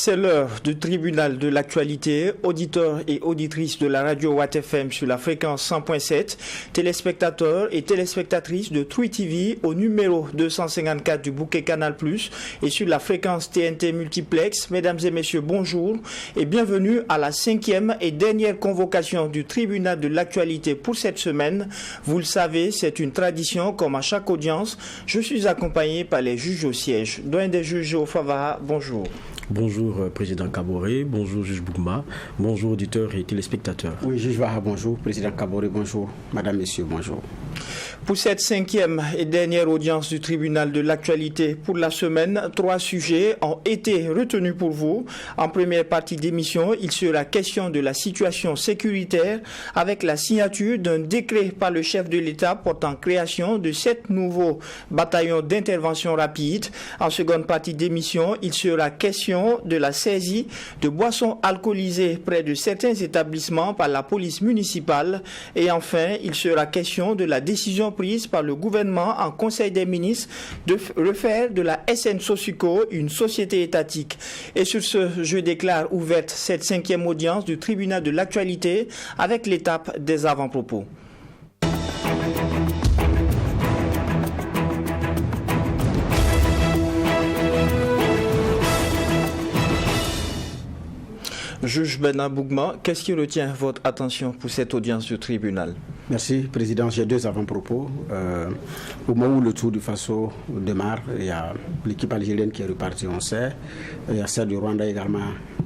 C'est l'heure du tribunal de l'actualité. Auditeurs et auditrices de la radio Watt FM sur la fréquence 100.7, téléspectateurs et téléspectatrices de True TV au numéro 254 du bouquet Canal+, et sur la fréquence TNT Multiplex. Mesdames et messieurs, bonjour et bienvenue à la 5e et dernière convocation du tribunal de l'actualité pour cette semaine. Vous le savez, c'est une tradition comme à chaque audience. Je suis accompagné par les juges au siège. Doyen des juges Ofavara, bonjour. Bonjour Président Kaboré, bonjour juge Bougma, bonjour auditeurs et téléspectateurs. Oui, juge Vaha, bonjour. Président Kaboré, bonjour. Madame, Messieurs, bonjour. Pour cette 5e et dernière audience du tribunal de l'actualité pour la semaine, 3 sujets ont été retenus pour vous. En première partie d'émission, il sera question de la situation sécuritaire avec la signature d'un décret par le chef de l'État portant création de 7 nouveaux bataillons d'intervention rapide. En seconde partie d'émission, il sera question de la saisie de boissons alcoolisées près de certains établissements par la police municipale. Et enfin, il sera question de la décision prise par le gouvernement en Conseil des ministres de refaire de la SN Sosuco une société étatique. Et sur ce, je déclare ouverte cette 5e audience du tribunal de l'actualité avec l'étape des avant-propos. Juge Bernard Bougma, qu'est-ce qui retient votre attention pour cette audience du tribunal? Merci, Président. J'ai 2 avant-propos. Au moment où le Tour du Faso démarre, il y a l'équipe algérienne qui est repartie, on sait. Il y a celle du Rwanda également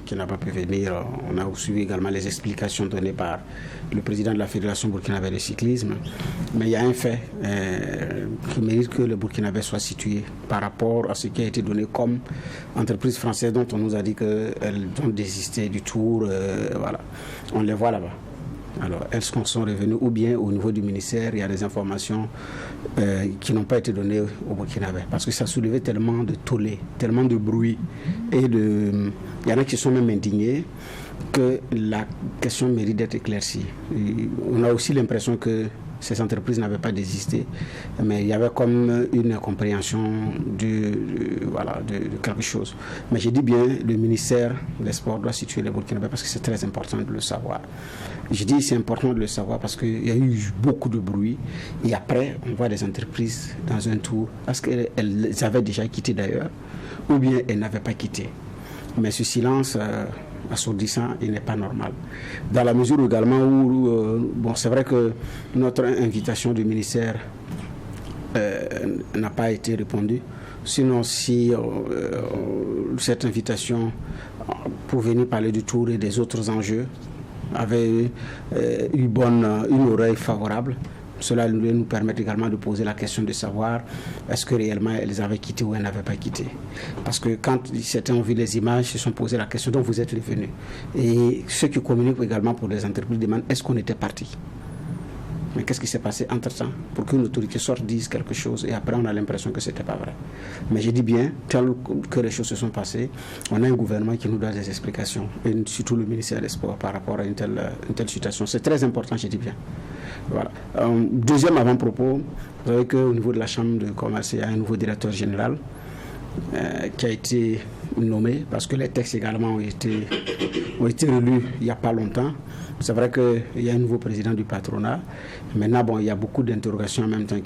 qui n'a pas pu venir. On a suivi également les explications données par le président de la Fédération burkinabé de cyclisme. Mais il y a un fait qui mérite que le Burkinabé soit situé par rapport à ce qui a été donné comme entreprise française dont on nous a dit qu'elles ont désisté du Tour. Voilà. On les voit là-bas. Alors, est-ce qu'on sont revenus ou bien au niveau du ministère, il y a des informations qui n'ont pas été données au Burkinabé parce que ça soulevait tellement de tollé, tellement de bruit et il y en a qui sont même indignés que la question mérite d'être éclaircie. Et on a aussi l'impression que ces entreprises n'avaient pas désisté, mais il y avait comme une incompréhension de quelque chose. Mais j'ai dit bien, le ministère des Sports doit situer les Burkinabés parce que c'est très important de le savoir. J'ai dit c'est important de le savoir parce qu'il y a eu beaucoup de bruit et après on voit des entreprises dans un tour parce qu'elles avaient déjà quitté d'ailleurs ou bien elles n'avaient pas quitté. Mais ce silence assourdissant, il n'est pas normal. Dans la mesure également où, c'est vrai que notre invitation du ministère n'a pas été répondue. Sinon, si cette invitation pour venir parler du Tour et des autres enjeux avait eu une oreille favorable, cela nous permet également de poser la question de savoir est-ce que réellement elles avaient quitté ou elles n'avaient pas quitté. Parce que quand certains ont vu les images, ils se sont posé la question dont vous êtes revenus. Et ceux qui communiquent également pour les entreprises demandent est-ce qu'on était parti. Mais qu'est-ce qui s'est passé entre-temps pour qu'une autorité sorte, dise quelque chose et après on a l'impression que ce n'était pas vrai. Mais je dis bien, tel que les choses se sont passées, on a un gouvernement qui nous donne des explications et surtout le ministère des Sports par rapport à une telle situation. C'est très important, je dis bien. Voilà. Deuxième avant-propos, vous savez qu'au niveau de la Chambre de commerce, il y a un nouveau directeur général qui a été nommé parce que les textes également ont été relus il n'y a pas longtemps. C'est vrai qu'il y a un nouveau président du patronat. Maintenant, il y a beaucoup d'interrogations en même temps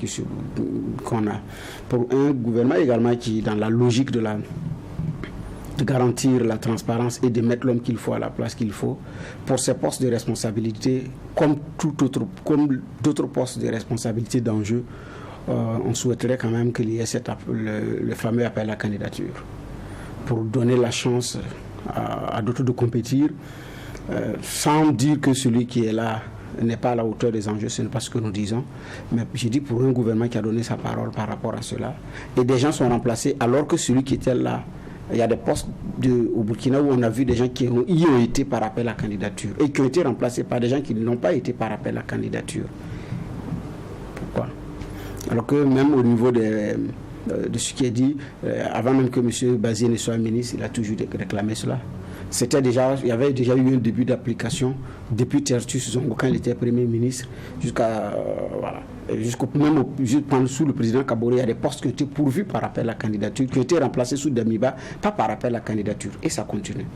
qu'on a. Pour un gouvernement également qui, dans la logique de garantir la transparence et de mettre l'homme qu'il faut à la place qu'il faut, pour ces postes de responsabilité, comme d'autres postes de responsabilité d'enjeu, on souhaiterait quand même qu'il y ait le fameux appel à la candidature pour donner la chance à d'autres de compétir. Sans dire que celui qui est là n'est pas à la hauteur des enjeux, ce n'est pas ce que nous disons, mais j'ai dit pour un gouvernement qui a donné sa parole par rapport à cela, et des gens sont remplacés alors que celui qui était là, il y a des postes au Burkina où on a vu des gens qui y ont été par appel à candidature et qui ont été remplacés par des gens qui n'ont pas été par appel à candidature. Pourquoi? Alors que même au niveau de ce qui est dit, avant même que M. Bazine ne soit ministre, il a toujours réclamé cela. il y avait déjà eu un début d'application depuis Tertus Zongo quand il était Premier ministre jusqu'à sous le président Kaboré. Il y a des postes qui ont été pourvus par appel à candidature, qui ont été remplacés sous Damiba, pas par appel à candidature, et ça continue.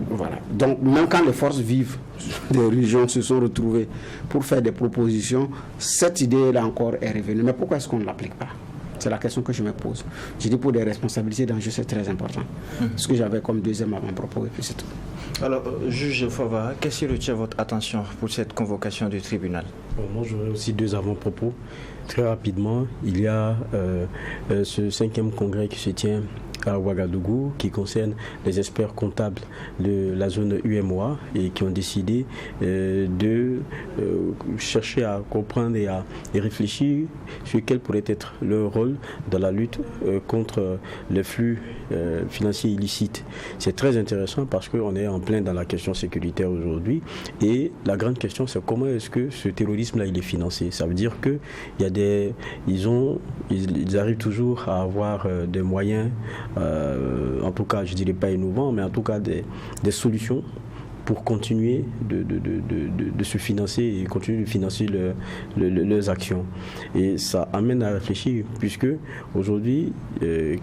Voilà. Donc même quand les forces vives des régions se sont retrouvées pour faire des propositions, cette idée-là encore est revenue. Mais pourquoi est-ce qu'on ne l'applique pas? C'est la question que je me pose. Je dis pour des responsabilités d'enjeu, c'est très important. Ce que j'avais comme deuxième avant-propos, et puis c'est tout. Alors, juge Fava, qu'est-ce qui retient votre attention pour cette convocation du tribunal? Moi, j'aurais aussi deux avant-propos. Très rapidement, il y a ce 5e congrès qui se tient à Ouagadougou, qui concerne les experts comptables de la zone UMOA et qui ont décidé de chercher à comprendre et réfléchir sur quel pourrait être leur rôle dans la lutte contre les flux financiers illicites. C'est très intéressant parce qu'on est en plein dans la question sécuritaire aujourd'hui et la grande question c'est comment est-ce que ce terrorisme-là il est financé. Ça veut dire qu'ils arrivent toujours à avoir des moyens en tout cas je dirais pas innovants mais en tout cas des solutions pour continuer de se financer et continuer de financer leurs actions. Et ça amène à réfléchir puisque aujourd'hui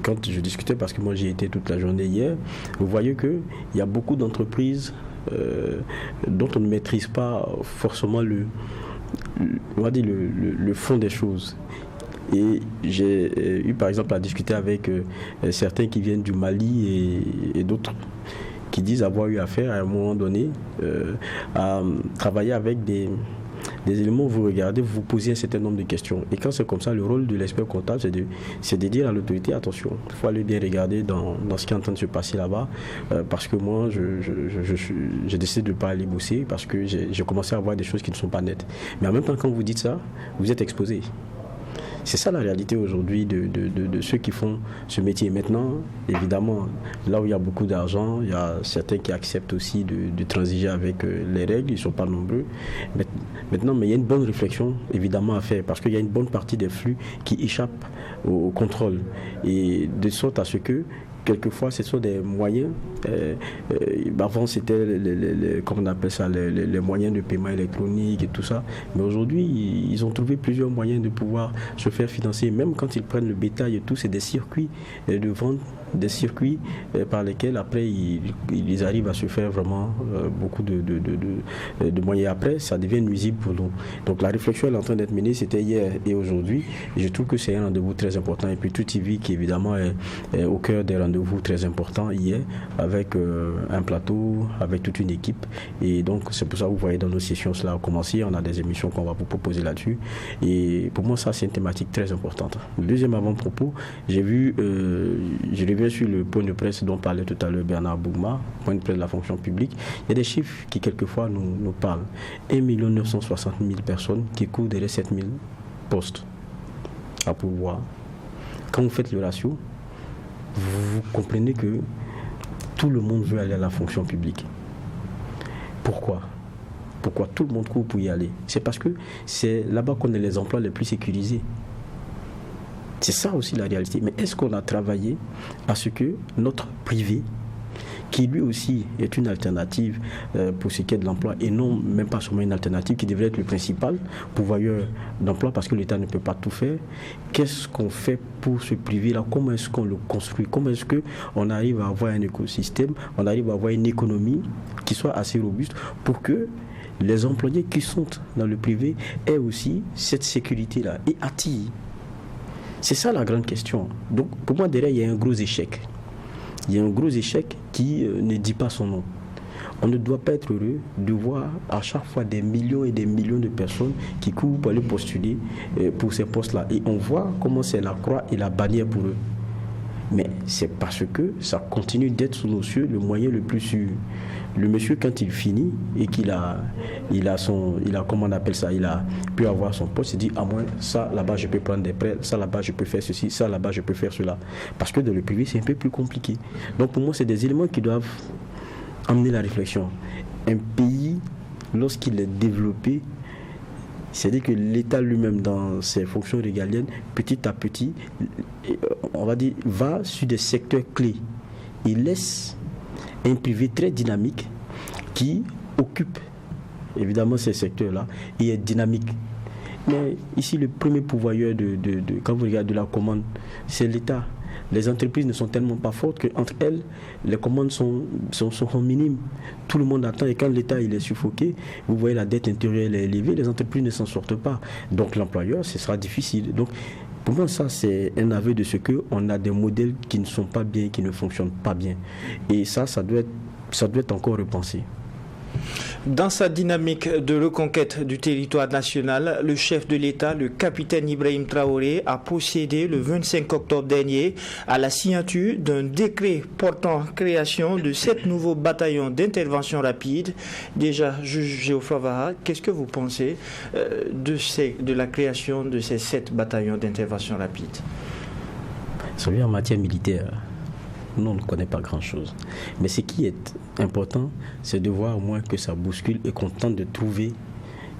quand je discutais, parce que moi j'y étais toute la journée hier, vous voyez qu'il y a beaucoup d'entreprises dont on ne maîtrise pas forcément le fond des choses. Et j'ai eu par exemple à discuter avec certains qui viennent du Mali et d'autres qui disent avoir eu affaire à un moment donné à travailler avec des éléments où vous regardez, vous posez un certain nombre de questions. Et quand c'est comme ça, le rôle de l'expert comptable, c'est de dire à l'autorité, attention, il faut aller bien regarder dans ce qui est en train de se passer là-bas, parce que moi, j'ai décidé de ne pas aller bosser, parce que j'ai commencé à voir des choses qui ne sont pas nettes. Mais en même temps, quand vous dites ça, vous êtes exposé. C'est ça la réalité aujourd'hui de ceux qui font ce métier. Maintenant, évidemment, là où il y a beaucoup d'argent, il y a certains qui acceptent aussi de transiger avec les règles, ils ne sont pas nombreux. Maintenant, mais il y a une bonne réflexion évidemment à faire parce qu'il y a une bonne partie des flux qui échappent au contrôle. Et de sorte à ce que quelquefois, ce sont des moyens. Avant, c'était comment on appelle ça, les moyens de paiement électronique et tout ça. Mais aujourd'hui, ils ont trouvé plusieurs moyens de pouvoir se faire financer. Même quand ils prennent le bétail et tout, c'est des circuits de vente, des circuits par lesquels après ils arrivent à se faire vraiment beaucoup de moyens. Après, ça devient nuisible pour nous. Donc la réflexion est en train d'être menée, c'était hier et aujourd'hui. Et je trouve que c'est un rendez-vous très important. Et puis tout TV qui évidemment est au cœur des rendez-vous très importants hier avec un plateau, avec toute une équipe. Et donc c'est pour ça que vous voyez dans nos sessions cela a commencé. On a des émissions qu'on va vous proposer là-dessus. Et pour moi ça c'est une thématique très importante. Le deuxième avant-propos, j'ai vu, je reviens sur le point de presse dont parlait tout à l'heure Bernard Bougma, point de presse de la fonction publique. Il y a des chiffres qui quelquefois nous parlent. 1 960 000 personnes qui courent derrière 7 000 postes à pourvoir. Quand vous faites le ratio, vous comprenez que tout le monde veut aller à la fonction publique. Pourquoi tout le monde court pour y aller? C'est parce que c'est là-bas qu'on a les emplois les plus sécurisés. C'est ça aussi la réalité. Mais est-ce qu'on a travaillé à ce que notre privé, qui lui aussi est une alternative pour ce qui est de l'emploi, et non même pas seulement une alternative, qui devrait être le principal pourvoyeur d'emploi parce que l'État ne peut pas tout faire. Qu'est-ce qu'on fait pour ce privé-là? Comment est-ce qu'on le construit? Comment est-ce qu'on arrive à avoir un écosystème, on arrive à avoir une économie qui soit assez robuste pour que les employés qui sont dans le privé aient aussi cette sécurité-là et attirent? C'est ça la grande question. Donc pour moi, derrière, il y a un gros échec. Il y a un gros échec qui ne dit pas son nom. On ne doit pas être heureux de voir à chaque fois des millions et des millions de personnes qui courent pour aller postuler pour ces postes-là. Et on voit comment c'est la croix et la bannière pour eux. Mais c'est parce que ça continue d'être sous nos cieux le moyen le plus sûr. Le monsieur, quand il finit et qu'il a comment on appelle ça, il a pu avoir son poste, il dit, ah moi, ça là-bas je peux prendre des prêts, ça là-bas je peux faire ceci, ça là-bas je peux faire cela. Parce que dans le privé, c'est un peu plus compliqué. Donc pour moi, c'est des éléments qui doivent amener la réflexion. Un pays, lorsqu'il est développé, c'est-à-dire que l'État lui-même, dans ses fonctions régaliennes, petit à petit, on va dire, va sur des secteurs clés. Il laisse un privé très dynamique qui occupe évidemment ces secteurs-là et est dynamique. Mais ici, le premier pourvoyeur quand vous regardez la commande, c'est l'État. Les entreprises ne sont tellement pas fortes qu'entre elles, les commandes sont minimes. Tout le monde attend et quand l'État il est suffoqué, vous voyez la dette intérieure est élevée, les entreprises ne s'en sortent pas. Donc l'employeur, ce sera difficile. Donc pour moi, ça c'est un aveu de ce qu'on a des modèles qui ne sont pas bien, qui ne fonctionnent pas bien. Et ça doit être encore repensé. Dans sa dynamique de reconquête du territoire national, le chef de l'État, le capitaine Ibrahim Traoré, a procédé le 25 octobre dernier à la signature d'un décret portant création de 7 nouveaux bataillons d'intervention rapide. Déjà, juge Geoffroy Vaha, qu'est-ce que vous pensez de la création de ces 7 bataillons d'intervention rapide? Vous savez, en matière militaire, nous, on ne connaît pas grand-chose. Mais ce qui est important, c'est de voir au moins que ça bouscule et qu'on tente de trouver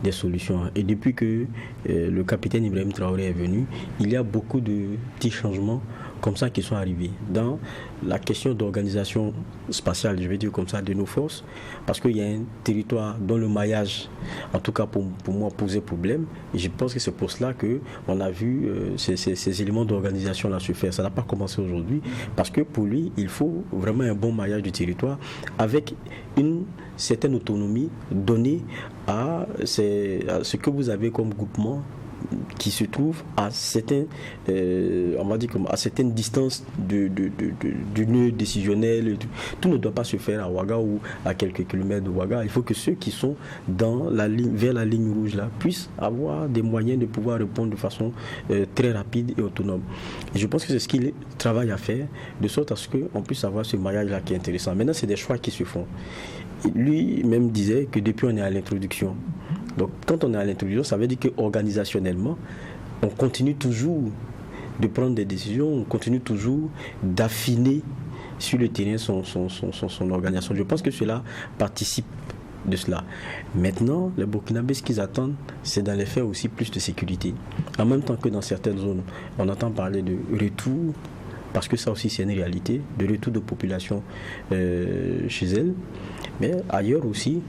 des solutions. Et depuis que le capitaine Ibrahim Traoré est venu, il y a beaucoup de petits changements comme ça qui sont arrivés dans la question d'organisation spatiale, je vais dire comme ça, de nos forces, parce qu'il y a un territoire dont le maillage, en tout cas pour moi, posait problème. Et je pense que c'est pour cela qu'on a vu ces éléments d'organisation-là se faire. Ça n'a pas commencé aujourd'hui, parce que pour lui, il faut vraiment un bon maillage du territoire avec une certaine autonomie donnée à ce que vous avez comme groupement qui se trouve à certaines distances du nœud décisionnel. Tout ne doit pas se faire à Ouaga ou à quelques kilomètres de Ouaga. Il faut que ceux qui sont vers la ligne rouge là puissent avoir des moyens de pouvoir répondre de façon très rapide et autonome. Et je pense que c'est ce qu'il travaille à faire, de sorte à ce qu'on puisse avoir ce maillage là qui est intéressant. Maintenant, c'est des choix qui se font. Lui-même disait que depuis on est à l'introduction. Donc quand on est à l'introduction, ça veut dire qu'organisationnellement, on continue toujours de prendre des décisions, on continue toujours d'affiner sur le terrain son organisation. Je pense que cela participe de cela. Maintenant, les Burkinabés, ce qu'ils attendent, c'est dans les faits aussi plus de sécurité. En même temps que dans certaines zones, on entend parler de retour, parce que ça aussi c'est une réalité, de retour de population chez elles. Mais ailleurs aussi,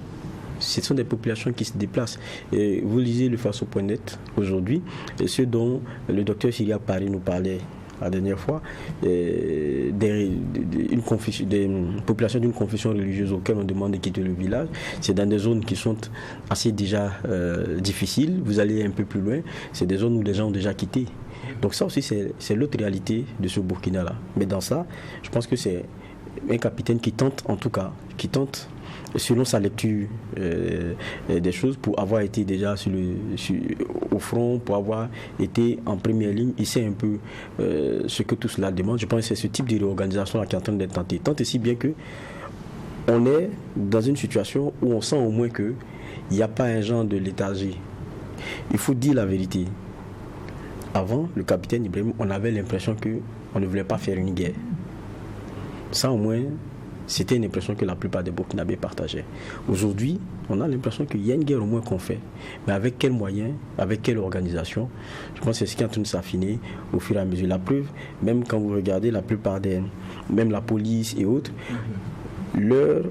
ce sont des populations qui se déplacent. Et vous lisez le Faso.net aujourd'hui, ce dont le docteur Syriac Paris nous parlait la dernière fois, des populations d'une confession religieuse auxquelles on demande de quitter le village. C'est dans des zones qui sont assez déjà difficiles. Vous allez un peu plus loin, c'est des zones où les gens ont déjà quitté. Donc ça aussi, c'est l'autre réalité de ce Burkina-là. Mais dans ça, je pense que c'est un capitaine qui tente, selon sa lecture des choses, pour avoir été déjà au front, pour avoir été en première ligne. Il sait un peu ce que tout cela demande. Je pense que c'est ce type de réorganisation qui est en train d'être tenté. Tant et si bien que on est dans une situation où on sent au moins qu'il n'y a pas un genre de léthargie. Il faut dire la vérité. Avant, le capitaine Ibrahim, on avait l'impression qu'on ne voulait pas faire une guerre. Ça, au moins, c'était une impression que la plupart des Burkinabés partageaient. Aujourd'hui, on a l'impression qu'il y a une guerre au moins qu'on fait. Mais avec quels moyens, avec quelle organisation? Je pense que c'est ce qui est en train de s'affiner au fur et à mesure. La preuve, même quand vous regardez la plupart même la police et autres, leur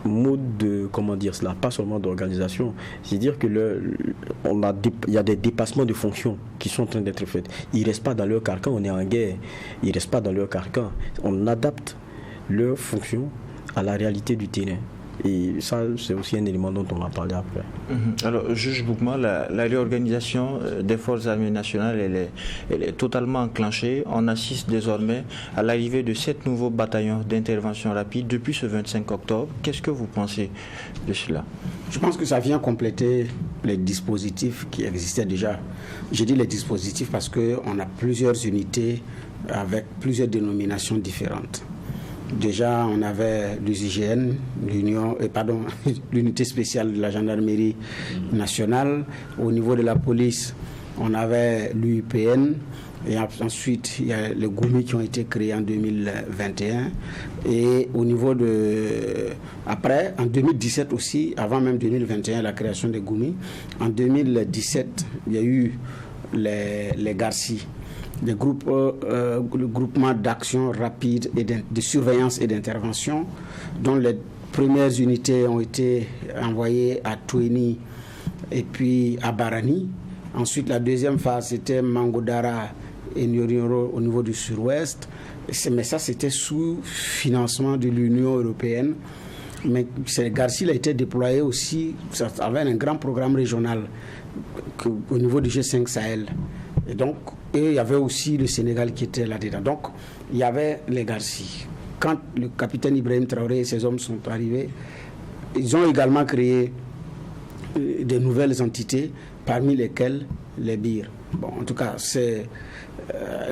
mode de, pas seulement d'organisation, c'est-à-dire que il y a des dépassements de fonctions qui sont en train d'être faits. Ils ne restent pas dans leur carcan, on est en guerre. Ils ne restent pas dans leur carcan. On adapte leurs fonctions à la réalité du terrain. Et ça, c'est aussi un élément dont on va parler après. Alors, juge Boukma, la réorganisation des forces armées nationales, elle est totalement enclenchée. On assiste désormais à l'arrivée de 7 nouveaux bataillons d'intervention rapide depuis ce 25 octobre. Qu'est-ce que vous pensez de cela? Je pense que ça vient compléter les dispositifs qui existaient déjà. Je dis les dispositifs parce qu'on a plusieurs unités avec plusieurs dénominations différentes. Déjà, on avait l'USIGN, l'unité spéciale de la gendarmerie nationale. Au niveau de la police, on avait l'UIPN. Et ensuite, il y a les GOUMI qui ont été créés en 2021. Et au niveau après, en 2017 aussi, avant même 2021, la création des GOUMI. En 2017, il y a eu les GARCI. des groupes, le groupement d'action rapide et de surveillance et d'intervention, dont les premières unités ont été envoyées à Touéni et puis à Barani. Ensuite, la deuxième phase, c'était Mangodara et Nyorioro au niveau du sud-ouest. Mais ça, c'était sous financement de l'Union européenne. Mais Garcia a été déployé aussi avec un grand programme régional au niveau du G5 Sahel. Et donc, il y avait aussi le Sénégal qui était là-dedans. Donc, il y avait les Garcia. Quand le capitaine Ibrahim Traoré et ses hommes sont arrivés, ils ont également créé de nouvelles entités, parmi lesquelles les BIR. Bon, en tout cas, c'est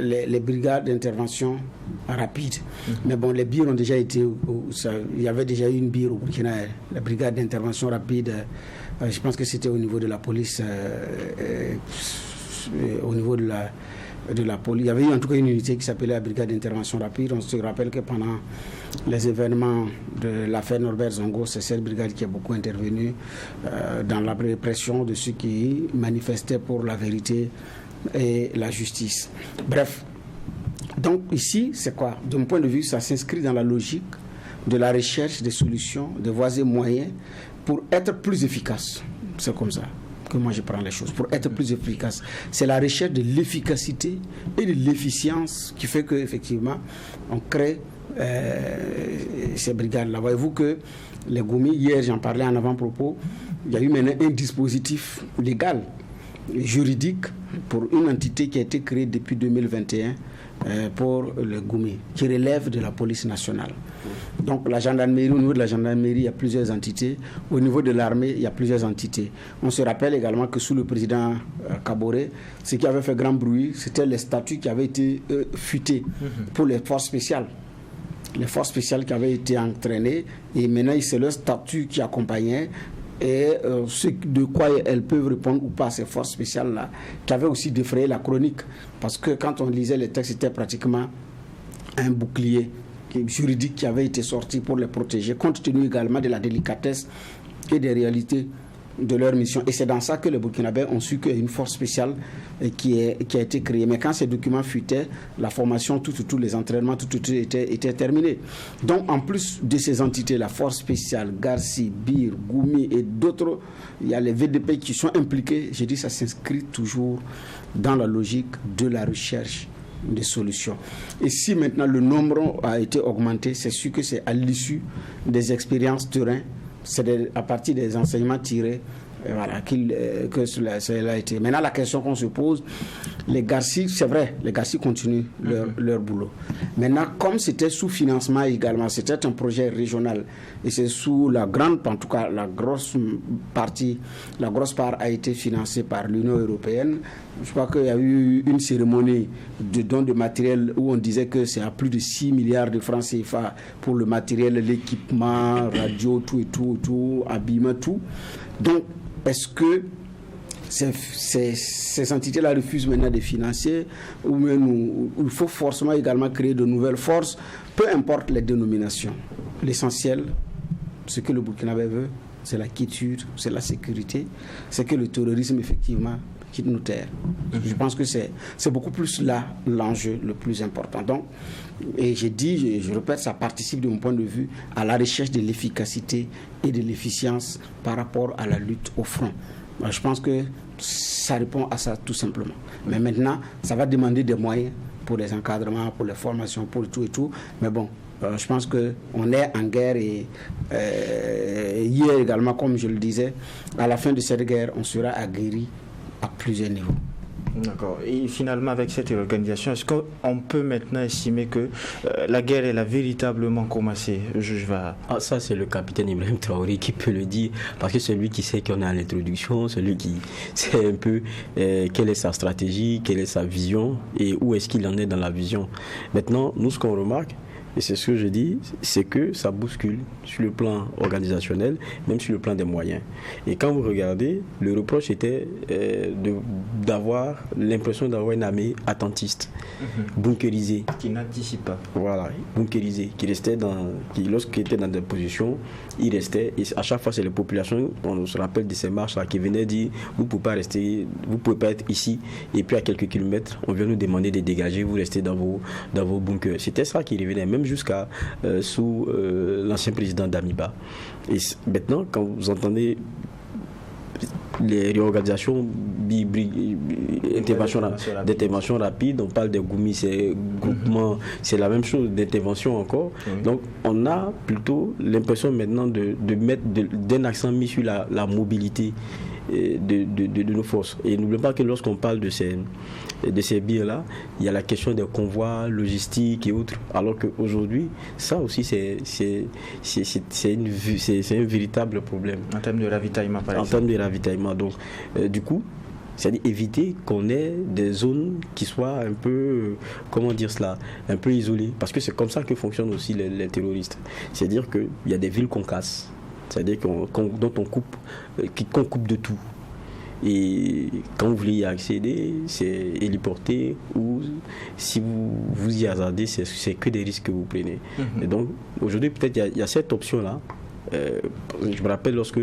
les brigades d'intervention rapide. Mais bon, les BIR ont déjà été... il y avait déjà eu une BIR au Burkina, la brigade d'intervention rapide. Je pense que c'était au niveau de la police, au niveau de la police. Il y avait eu en tout cas une unité qui s'appelait la brigade d'intervention rapide. On se rappelle que pendant les événements de l'affaire Norbert Zongo, c'est cette brigade qui a beaucoup intervenu dans la répression de ceux qui manifestaient pour la vérité et la justice. Bref, donc ici, c'est quoi? De mon point de vue, ça s'inscrit dans la logique de la recherche des solutions, des voies et moyens pour être plus efficace. C'est comme ça que moi je prends les choses, pour être plus efficace. C'est la recherche de l'efficacité et de l'efficience qui fait qu'effectivement, on crée ces brigades-là. Voyez-vous que les Goumi, hier j'en parlais en avant-propos, il y a eu maintenant un dispositif légal, juridique, pour une entité qui a été créée depuis 2021 pour le Goumi, qui relève de la police nationale. Donc la gendarmerie, au niveau de la gendarmerie, il y a plusieurs entités. Au niveau de l'armée, il y a plusieurs entités. On se rappelle également que sous le président Kaboré, ce qui avait fait grand bruit, c'était les statuts qui avaient été fuités pour les forces spéciales. Les forces spéciales qui avaient été entraînées, et maintenant c'est leur statut qui accompagnait et ce de quoi elles peuvent répondre ou pas, ces forces spéciales-là, qui avaient aussi défrayé la chronique. Parce que quand on lisait les textes, c'était pratiquement un bouclier juridique qui avait été sorti pour les protéger, compte tenu également de la délicatesse et des réalités de leur mission. Et c'est dans ça que les Burkinabés ont su qu'il y a une force spéciale qui a été créée. Mais quand ces documents fuitaient, la formation, tous les entraînements, tout était terminé. Donc, en plus de ces entités, la force spéciale, Garci, Bir, Goumi et d'autres, il y a les VDP qui sont impliqués. J'ai dit, ça s'inscrit toujours dans la logique de la recherche des solutions. Et si maintenant le nombre a été augmenté, c'est sûr que c'est à l'issue des expériences terrain, c'est à partir des enseignements tirés, voilà, que cela a été. Maintenant, la question qu'on se pose, les Garci, c'est vrai, les Garci continuent leur boulot. Maintenant, comme c'était sous financement également, c'était un projet régional, et c'est sous la grande, en tout cas la grosse part a été financée par l'Union européenne. Je crois qu'il y a eu une cérémonie de don de matériel où on disait que c'est à plus de 6 milliards de francs CFA pour le matériel, l'équipement, radio, tout, habillement, tout. Donc, est-ce que ces entités-là refusent maintenant de financer ou même il faut forcément également créer de nouvelles forces, peu importe les dénominations. L'essentiel, ce que le Burkinabé veut, c'est la quiétude, c'est la sécurité, c'est que le terrorisme, effectivement, quitte nos terres. Je pense que c'est beaucoup plus là l'enjeu le plus important. Donc, et j'ai dit, je répète, ça participe de mon point de vue à la recherche de l'efficacité et de l'efficience par rapport à la lutte au front. Je pense que ça répond à ça tout simplement. Mais maintenant, ça va demander des moyens pour les encadrements, pour les formations, pour tout et tout. Mais bon, je pense qu'on est en guerre et hier également, comme je le disais, à la fin de cette guerre, on sera aguerri à plusieurs niveaux. D'accord. Et finalement, avec cette organisation, est-ce qu'on peut maintenant estimer que la guerre, elle a véritablement commencé, juge Va? Ça, c'est le capitaine Ibrahim Traoré qui peut le dire, parce que c'est lui qui sait qu'on est à l'introduction, celui qui sait un peu quelle est sa stratégie, quelle est sa vision et où est-ce qu'il en est dans la vision. Maintenant, nous, ce qu'on remarque, et c'est ce que je dis, c'est que ça bouscule sur le plan organisationnel, même sur le plan des moyens. Et quand vous regardez, le reproche était d'avoir l'impression d'avoir une armée attentiste, bunkérisée. Qui n'anticipe pas. Voilà, bunkérisée, lorsqu'il était dans des positions, il restait, et à chaque fois c'est les populations, on se rappelle de ces marches-là, qui venaient dire, vous ne pouvez pas être ici, et puis à quelques kilomètres, on vient nous demander de dégager, vous restez dans vos bunkers. C'était ça qui revenait, même jusqu'à sous l'ancien président Damiba. Et maintenant, quand vous entendez les réorganisations d'intervention rapide, on parle des Goumi, c'est groupement, c'est la même chose, d'intervention encore. Donc on a plutôt l'impression maintenant de mettre d'un accent mis sur la mobilité de nos forces. Et n'oublions pas que lorsqu'on parle de ces biens-là, il y a la question des convois logistiques et autres. Alors qu'aujourd'hui, ça aussi, c'est un véritable problème. En termes de ravitaillement, par exemple. En termes de ravitaillement. Donc, du coup, c'est-à-dire éviter qu'on ait des zones qui soient un peu, un peu isolées. Parce que c'est comme ça que fonctionnent aussi les terroristes. C'est-à-dire qu'il y a des villes qu'on casse. C'est-à-dire dont on coupe de tout. Et quand vous voulez y accéder, c'est héliporté, ou si vous y hasardez, c'est que des risques que vous prenez. Et donc, aujourd'hui, peut-être il y a cette option-là. Je me rappelle lorsque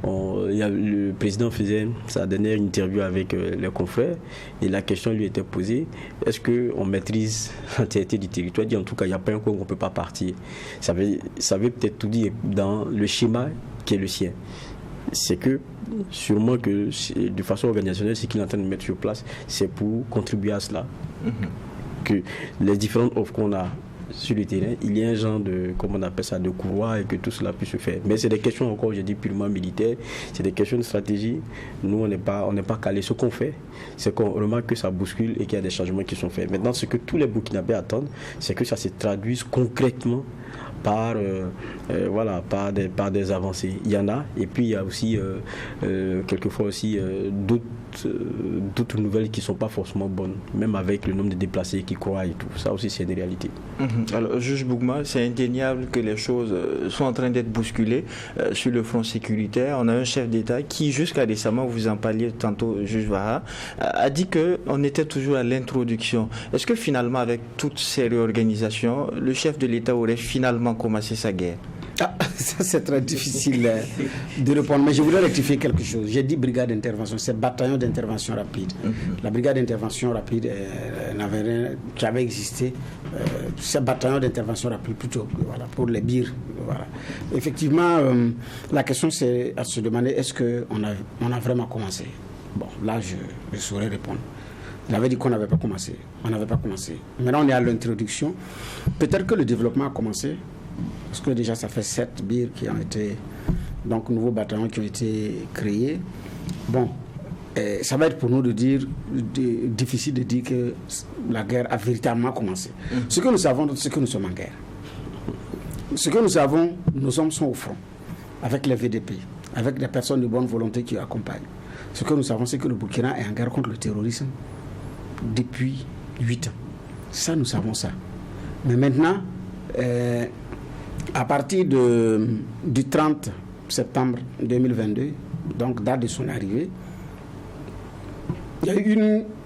le président faisait sa dernière interview avec les confrères, et la question lui était posée, est-ce qu'on maîtrise l'entièreté du territoire? Il dit en tout cas, il n'y a pas un coin où on ne peut pas partir. Ça veut peut-être tout dire dans le schéma qui est le sien. C'est que sûrement que de façon organisationnelle, ce qu'il est en train de mettre sur place, c'est pour contribuer à cela. Que les différentes offres qu'on a sur le terrain, il y a un genre de, comment on appelle ça, de couloir, et que tout cela puisse se faire. Mais c'est des questions encore, je dis, purement militaires, c'est des questions de stratégie. Nous, on n'est pas calé. Ce qu'on fait, c'est qu'on remarque que ça bouscule et qu'il y a des changements qui sont faits. Maintenant, ce que tous les Burkinabés attendent, c'est que ça se traduise concrètement par des avancées. Il y en a, et puis il y a aussi quelquefois aussi d'autres nouvelles qui ne sont pas forcément bonnes, même avec le nombre de déplacés qui croient et tout. Ça aussi, c'est des réalités. Alors, juge Bougma, c'est indéniable que les choses sont en train d'être bousculées sur le front sécuritaire. On a un chef d'État qui, jusqu'à récemment, vous en parliez tantôt, juge Vaha, a dit qu'on était toujours à l'introduction. Est-ce que finalement, avec toutes ces réorganisations, le chef de l'État aurait finalement commencé sa guerre? Ça c'est très difficile de répondre, mais je voudrais rectifier quelque chose. J'ai dit brigade d'intervention, c'est bataillon d'intervention rapide. La brigade d'intervention rapide n'avait rien qui avait existé. C'est bataillon d'intervention rapide plutôt, voilà, pour les birs. Voilà. Effectivement, la question c'est à se demander, est-ce qu'on a vraiment commencé? Bon, là je saurais répondre. Il avait dit qu'on n'avait pas commencé. On n'avait pas commencé. Maintenant on est à l'introduction. Peut-être que le développement a commencé. Parce que déjà, ça fait 7 birs qui ont été, donc nouveaux bataillons qui ont été créés. Bon, ça va être pour nous difficile de dire que la guerre a véritablement commencé. Ce que nous savons, c'est que nous sommes en guerre. Ce que nous savons, nos hommes sont au front, avec les VDP, avec des personnes de bonne volonté qui accompagnent. Ce que nous savons, c'est que le Burkina est en guerre contre le terrorisme depuis 8 ans. Ça, nous savons ça. Mais maintenant, à partir du 30 septembre 2022, donc date de son arrivée, il y a eu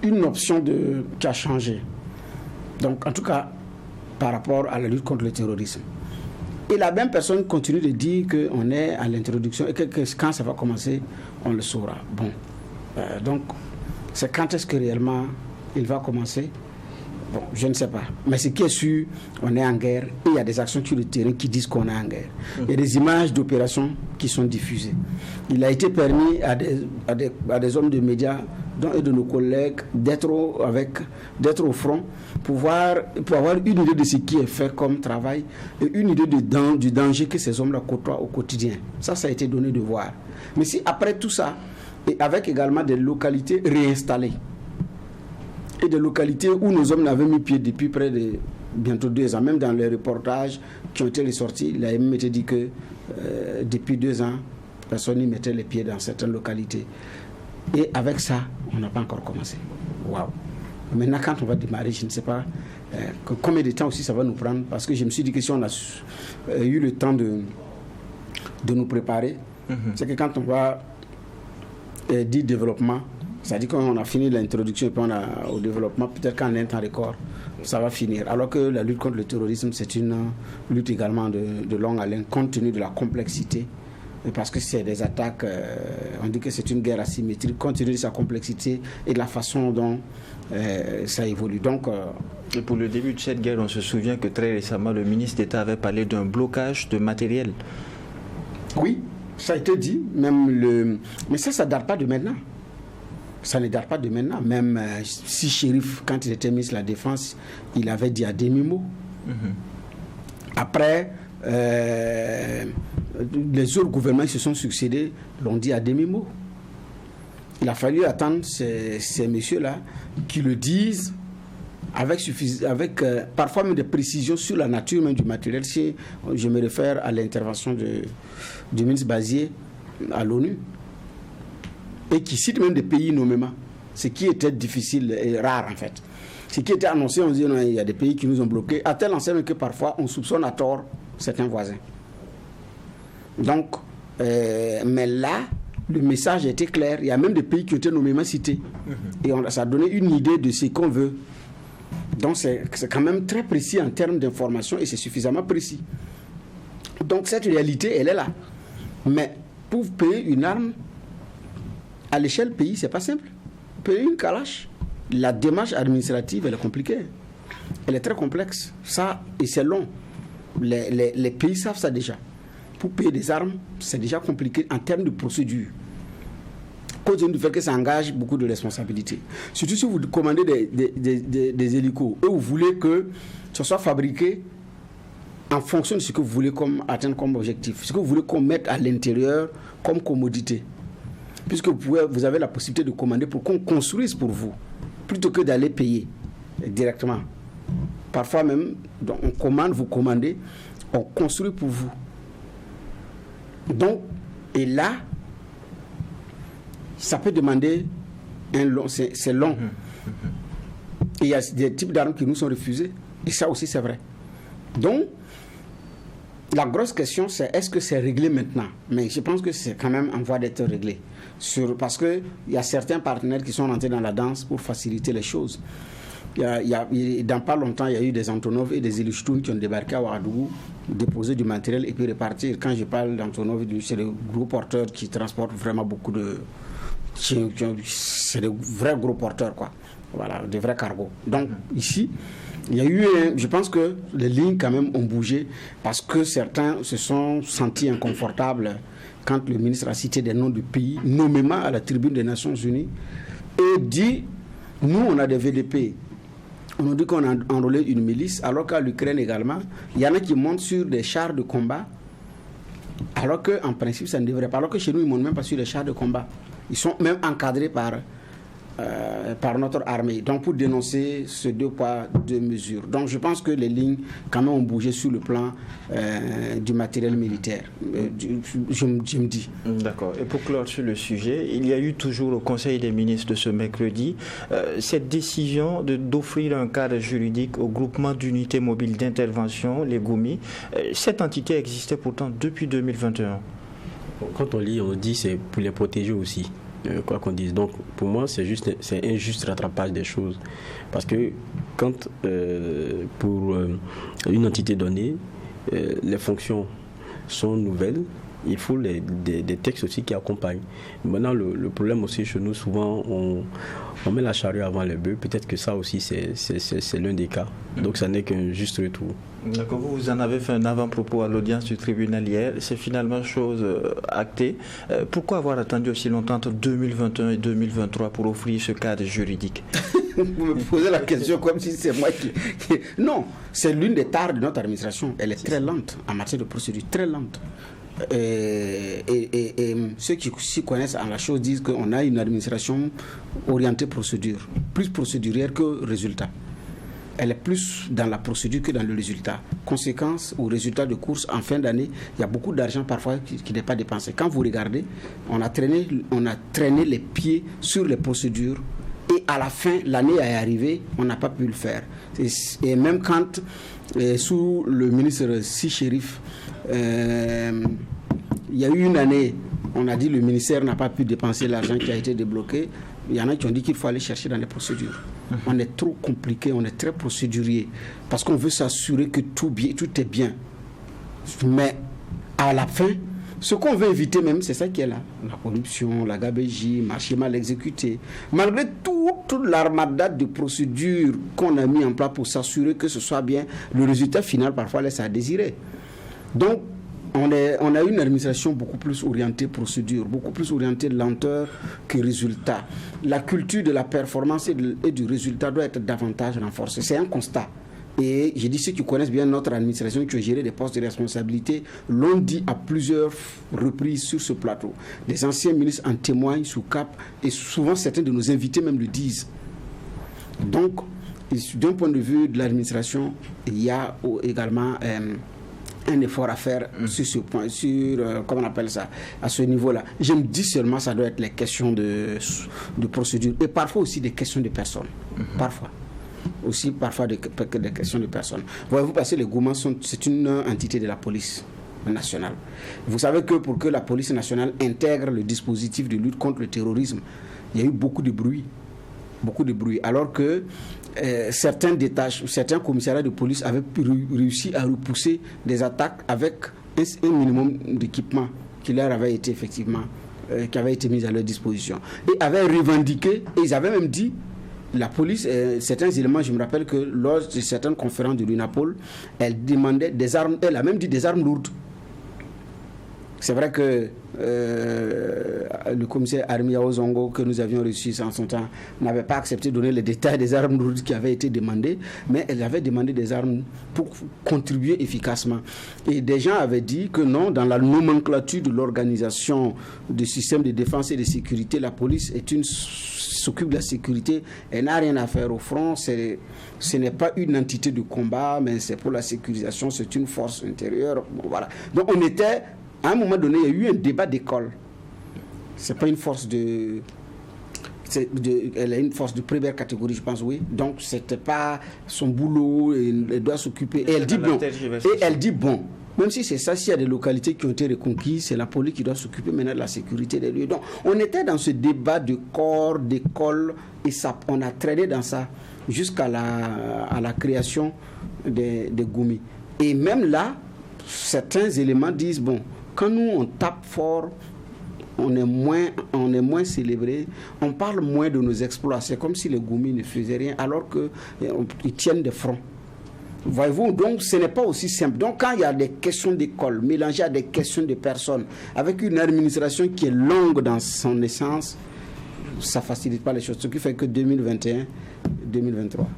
une option qui a changé. Donc, en tout cas, par rapport à la lutte contre le terrorisme. Et la même personne continue de dire qu'on est à l'introduction et que quand ça va commencer, on le saura. Bon, donc, c'est quand est-ce que réellement il va commencer? Bon, je ne sais pas. Mais ce qui est sûr, on est en guerre et il y a des actions sur le terrain qui disent qu'on est en guerre. Il y a des images d'opérations qui sont diffusées. Il a été permis à des hommes de médias, dont et de nos collègues, d'être au front pour avoir une idée de ce qui est fait comme travail et une idée du danger que ces hommes-là côtoient au quotidien. Ça a été donné de voir. Mais si après tout ça, et avec également des localités réinstallées, et des localités où nos hommes n'avaient mis pied depuis près de bientôt 2 ans. Même dans les reportages qui ont été ressortis, il a même été dit que depuis 2 ans, personne n'y mettait les pieds dans certaines localités. Et avec ça, on n'a pas encore commencé. Waouh! Maintenant, quand on va démarrer, je ne sais pas combien de temps aussi ça va nous prendre, parce que je me suis dit que si on a eu le temps de nous préparer, c'est que quand on va dire développement, c'est-à-dire qu'on a fini l'introduction et puis on a au développement, peut-être qu'en un temps record, ça va finir. Alors que la lutte contre le terrorisme, c'est une lutte également de longue haleine, compte tenu de la complexité. Et parce que c'est des attaques, on dit que c'est une guerre asymétrique, compte tenu de sa complexité et de la façon dont ça évolue. Donc, et pour le début de cette guerre, on se souvient que très récemment, le ministre d'État avait parlé d'un blocage de matériel. Oui, ça a été dit, mais ça ne date pas de maintenant. Ça ne date pas de maintenant. Même si Chérif, quand il était ministre de la Défense, il avait dit à demi-mot. Après, les autres gouvernements qui se sont succédés l'ont dit à demi-mot. Il a fallu attendre ces messieurs-là qui le disent avec parfois même des précisions sur la nature même du matériel. Si je me réfère à l'intervention du ministre Bazier à l'ONU, et qui cite même des pays nommément, ce qui était difficile et rare en fait. Ce qui était annoncé, on dit non, il y a des pays qui nous ont bloqués, à telle enseigne que parfois on soupçonne à tort certains voisins. Donc, mais là, le message était clair. Il y a même des pays qui ont été nommément cités. Et ça a donné une idée de ce qu'on veut. Donc, c'est quand même très précis en termes d'information et c'est suffisamment précis. Donc, cette réalité, elle est là. Mais pour payer une arme, à l'échelle pays, c'est pas simple. Payer une calache, la démarche administrative, elle est compliquée. Elle est très complexe. Ça, et c'est long. Les pays savent ça déjà. Pour payer des armes, c'est déjà compliqué en termes de procédure. Compte tenu du fait que ça engage beaucoup de responsabilités. Surtout si vous commandez des hélicos et vous voulez que ça soit fabriqué en fonction de ce que vous voulez atteindre comme objectif, ce que vous voulez qu'on mette à l'intérieur comme commodité. Puisque vous avez la possibilité de commander pour qu'on construise pour vous, plutôt que d'aller payer directement. Parfois même, on commande, vous commandez, on construit pour vous. Donc, et là, ça peut demander c'est long. Et il y a des types d'armes qui nous sont refusées. Et ça aussi, c'est vrai. Donc, la grosse question, c'est est-ce que c'est réglé maintenant? Mais je pense que c'est quand même en voie d'être réglé. Parce qu'il y a certains partenaires qui sont rentrés dans la danse pour faciliter les choses. Dans pas longtemps, il y a eu des Antonov et des Illuchtun qui ont débarqué à Ouagadougou, déposé du matériel et puis repartir. Quand je parle d'Antonov, c'est des gros porteurs qui transportent vraiment beaucoup de... C'est des vrais gros porteurs, quoi. Voilà, des vrais cargos. Donc, ici, il y a eu... Je pense que les lignes, quand même, ont bougé parce que certains se sont sentis inconfortables quand le ministre a cité des noms de pays, nommément à la tribune des Nations Unies, et dit, nous, on a des VDP. On nous dit qu'on a enrôlé une milice, alors qu'à l'Ukraine également, il y en a qui montent sur des chars de combat, alors qu'en principe, ça ne devrait pas. Alors que chez nous, ils ne montent même pas sur des chars de combat. Ils sont même encadrés par notre armée. Donc, pour dénoncer ce 2 poids, 2 mesures. Donc, je pense que les lignes, quand même, ont bougé sur le plan du matériel militaire. Je me dis. D'accord. Et pour clore sur le sujet, il y a eu toujours au Conseil des ministres de ce mercredi cette décision d'offrir un cadre juridique au groupement d'unités mobiles d'intervention, les GOUMI. Cette entité existait pourtant depuis 2021. Quand on lit, on dit c'est pour les protéger aussi. Quoi qu'on dise. Donc, pour moi, c'est un juste rattrapage des choses. Parce que quand, pour une entité donnée, les fonctions sont nouvelles, il faut des textes aussi qui accompagnent. Maintenant, le problème aussi chez nous, souvent, on met la charrue avant les bœufs. Peut-être que ça aussi, c'est l'un des cas. Donc, ça n'est qu'un juste retour. D'accord. Vous en avez fait un avant-propos à l'audience du tribunal hier. C'est finalement chose actée. Pourquoi avoir attendu aussi longtemps entre 2021 et 2023 pour offrir ce cadre juridique? Vous me posez la question comme si c'est moi qui... Non, c'est l'une des tares de notre administration. Elle est très lente en matière de procédure, très lente. Et ceux qui s'y connaissent en la chose disent qu'on a une administration orientée procédure, plus procédurière que résultat. Elle est plus dans la procédure que dans le résultat. Conséquence ou résultat de course, en fin d'année, il y a beaucoup d'argent parfois qui n'est pas dépensé. Quand vous regardez, on a traîné les pieds sur les procédures et à la fin, l'année est arrivée, on n'a pas pu le faire. Et même quand, sous le ministre Si Chérif, il y a eu une année, on a dit que le ministère n'a pas pu dépenser l'argent qui a été débloqué. Il y en a qui ont dit qu'il faut aller chercher dans les procédures. On est trop compliqué, on est très procédurier, parce qu'on veut s'assurer que tout est bien. Mais à la fin, ce qu'on veut éviter même, c'est ça qui est là. La corruption, la gabegie, marché mal exécuté. Malgré toute l'armada de procédures qu'on a mis en place pour s'assurer que ce soit bien, le résultat final parfois laisse à désirer. Donc, on a une administration beaucoup plus orientée procédure, beaucoup plus orientée lenteur que résultat. La culture de la performance et du résultat doit être davantage renforcée. C'est un constat. Et j'ai dit, ceux qui connaissent bien notre administration, qui ont géré des postes de responsabilité, l'ont dit à plusieurs reprises sur ce plateau. Les anciens ministres en témoignent sous cap, et souvent certains de nos invités même le disent. Donc, d'un point de vue de l'administration, il y a également un effort à faire sur ce point, comment on appelle ça, à ce niveau-là. Je me dis seulement, ça doit être les questions de procédure, et parfois aussi des questions de personnes. Parfois des questions de personnes. Voyez-vous, parce que les Goumans c'est une entité de la police nationale. Vous savez que pour que la police nationale intègre le dispositif de lutte contre le terrorisme, il y a eu beaucoup de bruit, alors que certains commissariats de police avaient réussi à repousser des attaques avec un minimum d'équipement qui leur avait été effectivement qui avait été mis à leur disposition, et avaient revendiqué, et ils avaient même dit, la police, certains éléments, je me rappelle que lors de certaines conférences de l'UNAPOL, elle demandait des armes, elle a même dit des armes lourdes. C'est vrai que le commissaire Armia Zongo, que nous avions reçu en son temps, n'avait pas accepté de donner les détails des armes lourdes qui avaient été demandées, mais elle avait demandé des armes pour contribuer efficacement. Et des gens avaient dit que non, dans la nomenclature de l'organisation du système de défense et de sécurité, la police s'occupe de la sécurité, elle n'a rien à faire au front, ce n'est pas une entité de combat, mais c'est pour la sécurisation, c'est une force intérieure. Bon, voilà. Donc on était, à un moment donné, il y a eu un débat d'école. C'est pas une force elle est une force de première catégorie, je pense, oui. Donc c'était pas son boulot, elle doit s'occuper. Et elle dit bon. Même si c'est ça, s'il y a des localités qui ont été reconquises, c'est la police qui doit s'occuper maintenant de la sécurité des lieux. Donc, on était dans ce débat de corps, d'école, et ça, on a traîné dans ça jusqu'à la création des Goumi. Et même là, certains éléments disent, bon, quand nous on tape fort, on est moins célébré, on parle moins de nos exploits. C'est comme si les Goumi ne faisaient rien, alors qu'ils tiennent des fronts. Voyez-vous, donc ce n'est pas aussi simple. Donc quand il y a des questions d'école mélangées à des questions de personnes, avec une administration qui est longue dans son essence, ça ne facilite pas les choses. Ce qui fait que 2021, 2023.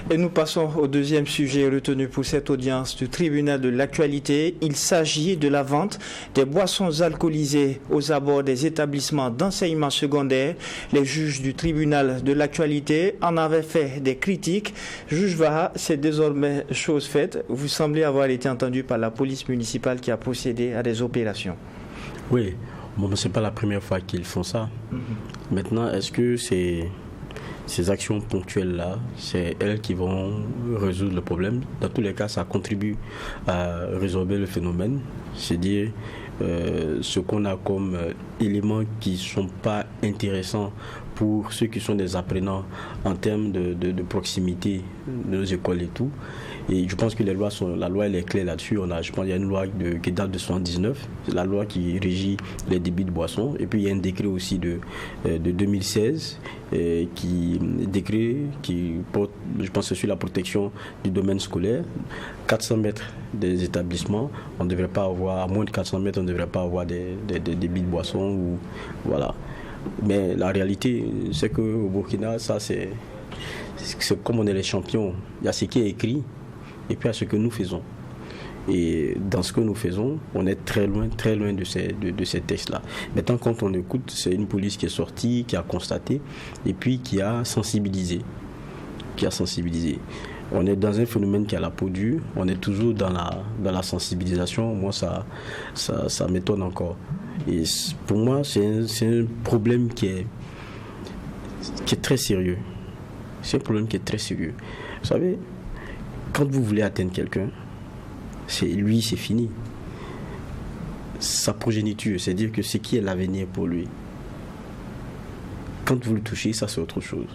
Et nous passons au deuxième sujet retenu pour cette audience du tribunal de l'actualité. Il s'agit de la vente des boissons alcoolisées aux abords des établissements d'enseignement secondaire. Les juges du tribunal de l'actualité en avaient fait des critiques. Juge Vaha, c'est désormais chose faite. Vous semblez avoir été entendu par la police municipale qui a procédé à des opérations. Oui, bon, ce n'est pas la première fois qu'ils font ça. Maintenant, est-ce que ces actions ponctuelles-là, c'est elles qui vont résoudre le problème? Dans tous les cas, ça contribue à résorber le phénomène. C'est-à-dire ce qu'on a comme éléments qui ne sont pas intéressants pour ceux qui sont des apprenants en termes de proximité de nos écoles et tout. Et je pense que la loi elle est claire là-dessus. Je pense qu'il y a une loi qui date de 1979, c'est la loi qui régit les débits de boissons. Et puis il y a un décret aussi de 2016 qui porte, je pense, sur la protection du domaine scolaire. 400 mètres des établissements, on ne devrait pas avoir, à moins de 400 mètres, on ne devrait pas avoir des débits de boissons. Voilà. Mais la réalité, c'est qu'au Burkina, ça c'est comme on est les champions. Il y a ce qui est écrit et puis il y a ce que nous faisons. Et dans ce que nous faisons, on est très loin de ces textes-là. Maintenant, quand on écoute, c'est une police qui est sortie, qui a constaté et puis qui a sensibilisé. On est dans un phénomène qui a la peau dure, on est toujours dans la sensibilisation. Moi, ça m'étonne encore. Et pour moi, c'est un problème qui est... qui est très sérieux. C'est un problème qui est très sérieux. Vous savez, quand vous voulez atteindre quelqu'un, c'est fini. Sa progéniture, c'est-à-dire que ce qui est l'avenir pour lui. Quand vous le touchez, ça c'est autre chose.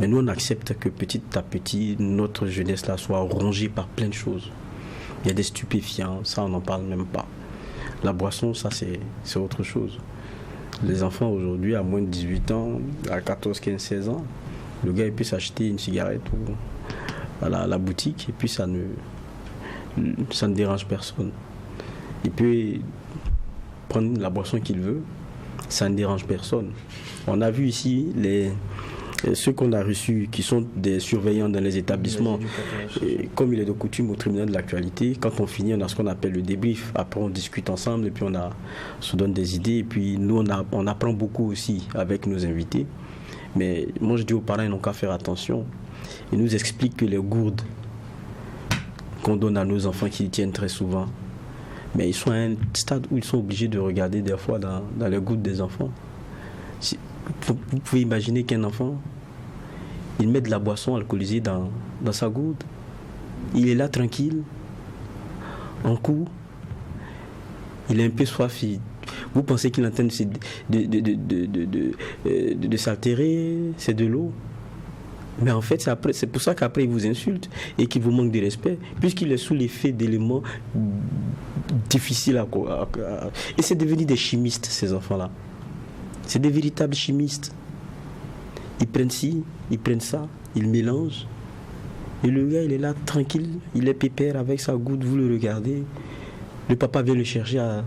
Mais nous, on accepte que petit à petit, notre jeunesse-là soit rongée par plein de choses. Il y a des stupéfiants, ça on n'en parle même pas. La boisson, ça c'est autre chose. Les enfants aujourd'hui, à moins de 18 ans, à 14, 15, 16 ans, le gars il peut s'acheter une cigarette à la boutique et puis ça ne dérange personne. Il peut prendre la boisson qu'il veut, ça ne dérange personne. On a vu ici ceux qu'on a reçus qui sont des surveillants dans les établissements, comme il est de coutume au tribunal de l'actualité, quand on finit, on a ce qu'on appelle le débrief. Après, on discute ensemble et puis on se donne des idées. Et puis nous, on apprend beaucoup aussi avec nos invités. Mais moi, je dis aux parents, ils n'ont qu'à faire attention. Ils nous expliquent que les gourdes qu'on donne à nos enfants, qui tiennent très souvent, mais ils sont à un stade où ils sont obligés de regarder des fois dans les gourdes des enfants. Vous pouvez imaginer qu'un enfant, il met de la boisson alcoolisée dans sa gourde. Il est là tranquille, en cours. Il est un peu soif. Vous pensez qu'il est en train de s'altérer, c'est de l'eau. Mais en fait, c'est pour ça qu'après, il vous insulte et qu'il vous manque de respect, puisqu'il est sous l'effet d'éléments difficiles et c'est devenu des chimistes, ces enfants-là. C'est des véritables chimistes. Ils prennent ci, ils prennent ça, ils mélangent. Et le gars, il est là tranquille, il est pépère avec sa goutte, vous le regardez. Le papa vient le chercher à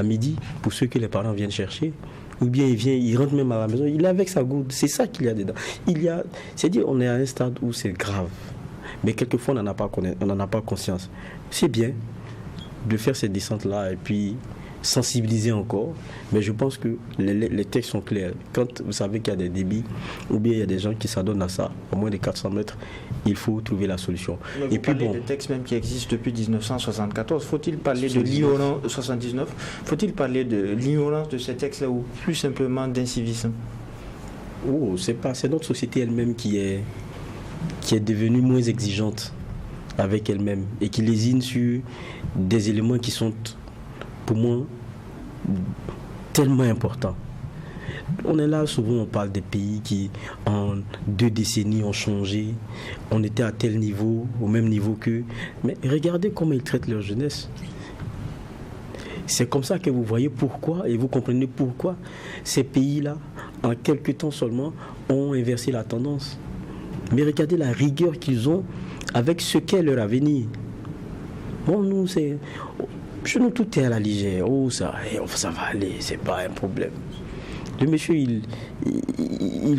midi, pour ceux que les parents viennent chercher. Ou bien il rentre même à la maison, il est avec sa goutte. C'est ça qu'il y a dedans. C'est-à-dire, on est à un stade où c'est grave. Mais quelquefois, on n'en a pas conscience. C'est bien de faire cette descente-là et puis sensibiliser encore, mais je pense que les textes sont clairs. Quand vous savez qu'il y a des débits ou bien il y a des gens qui s'adonnent à ça, à moins de 400 mètres, il faut trouver la solution. Mais et puis des textes même qui existent depuis 1974. Faut-il parler de l'ignorance 79 Faut-il parler de l'ignorance de ces textes-là ou plus simplement d'incivisme? C'est notre société elle-même qui est devenue moins exigeante avec elle-même et qui lésine sur des éléments qui sont, pour moi, tellement important. On est là, souvent on parle des pays qui en 2 décennies ont changé. On était à tel niveau, au même niveau qu'eux. Mais regardez comment ils traitent leur jeunesse. C'est comme ça que vous voyez pourquoi, et vous comprenez pourquoi ces pays-là, en quelques temps seulement, ont inversé la tendance. Mais regardez la rigueur qu'ils ont avec ce qu'est leur avenir. Bon, nous, chez nous, tout est à la légère. Ça va aller, c'est pas un problème. Le monsieur,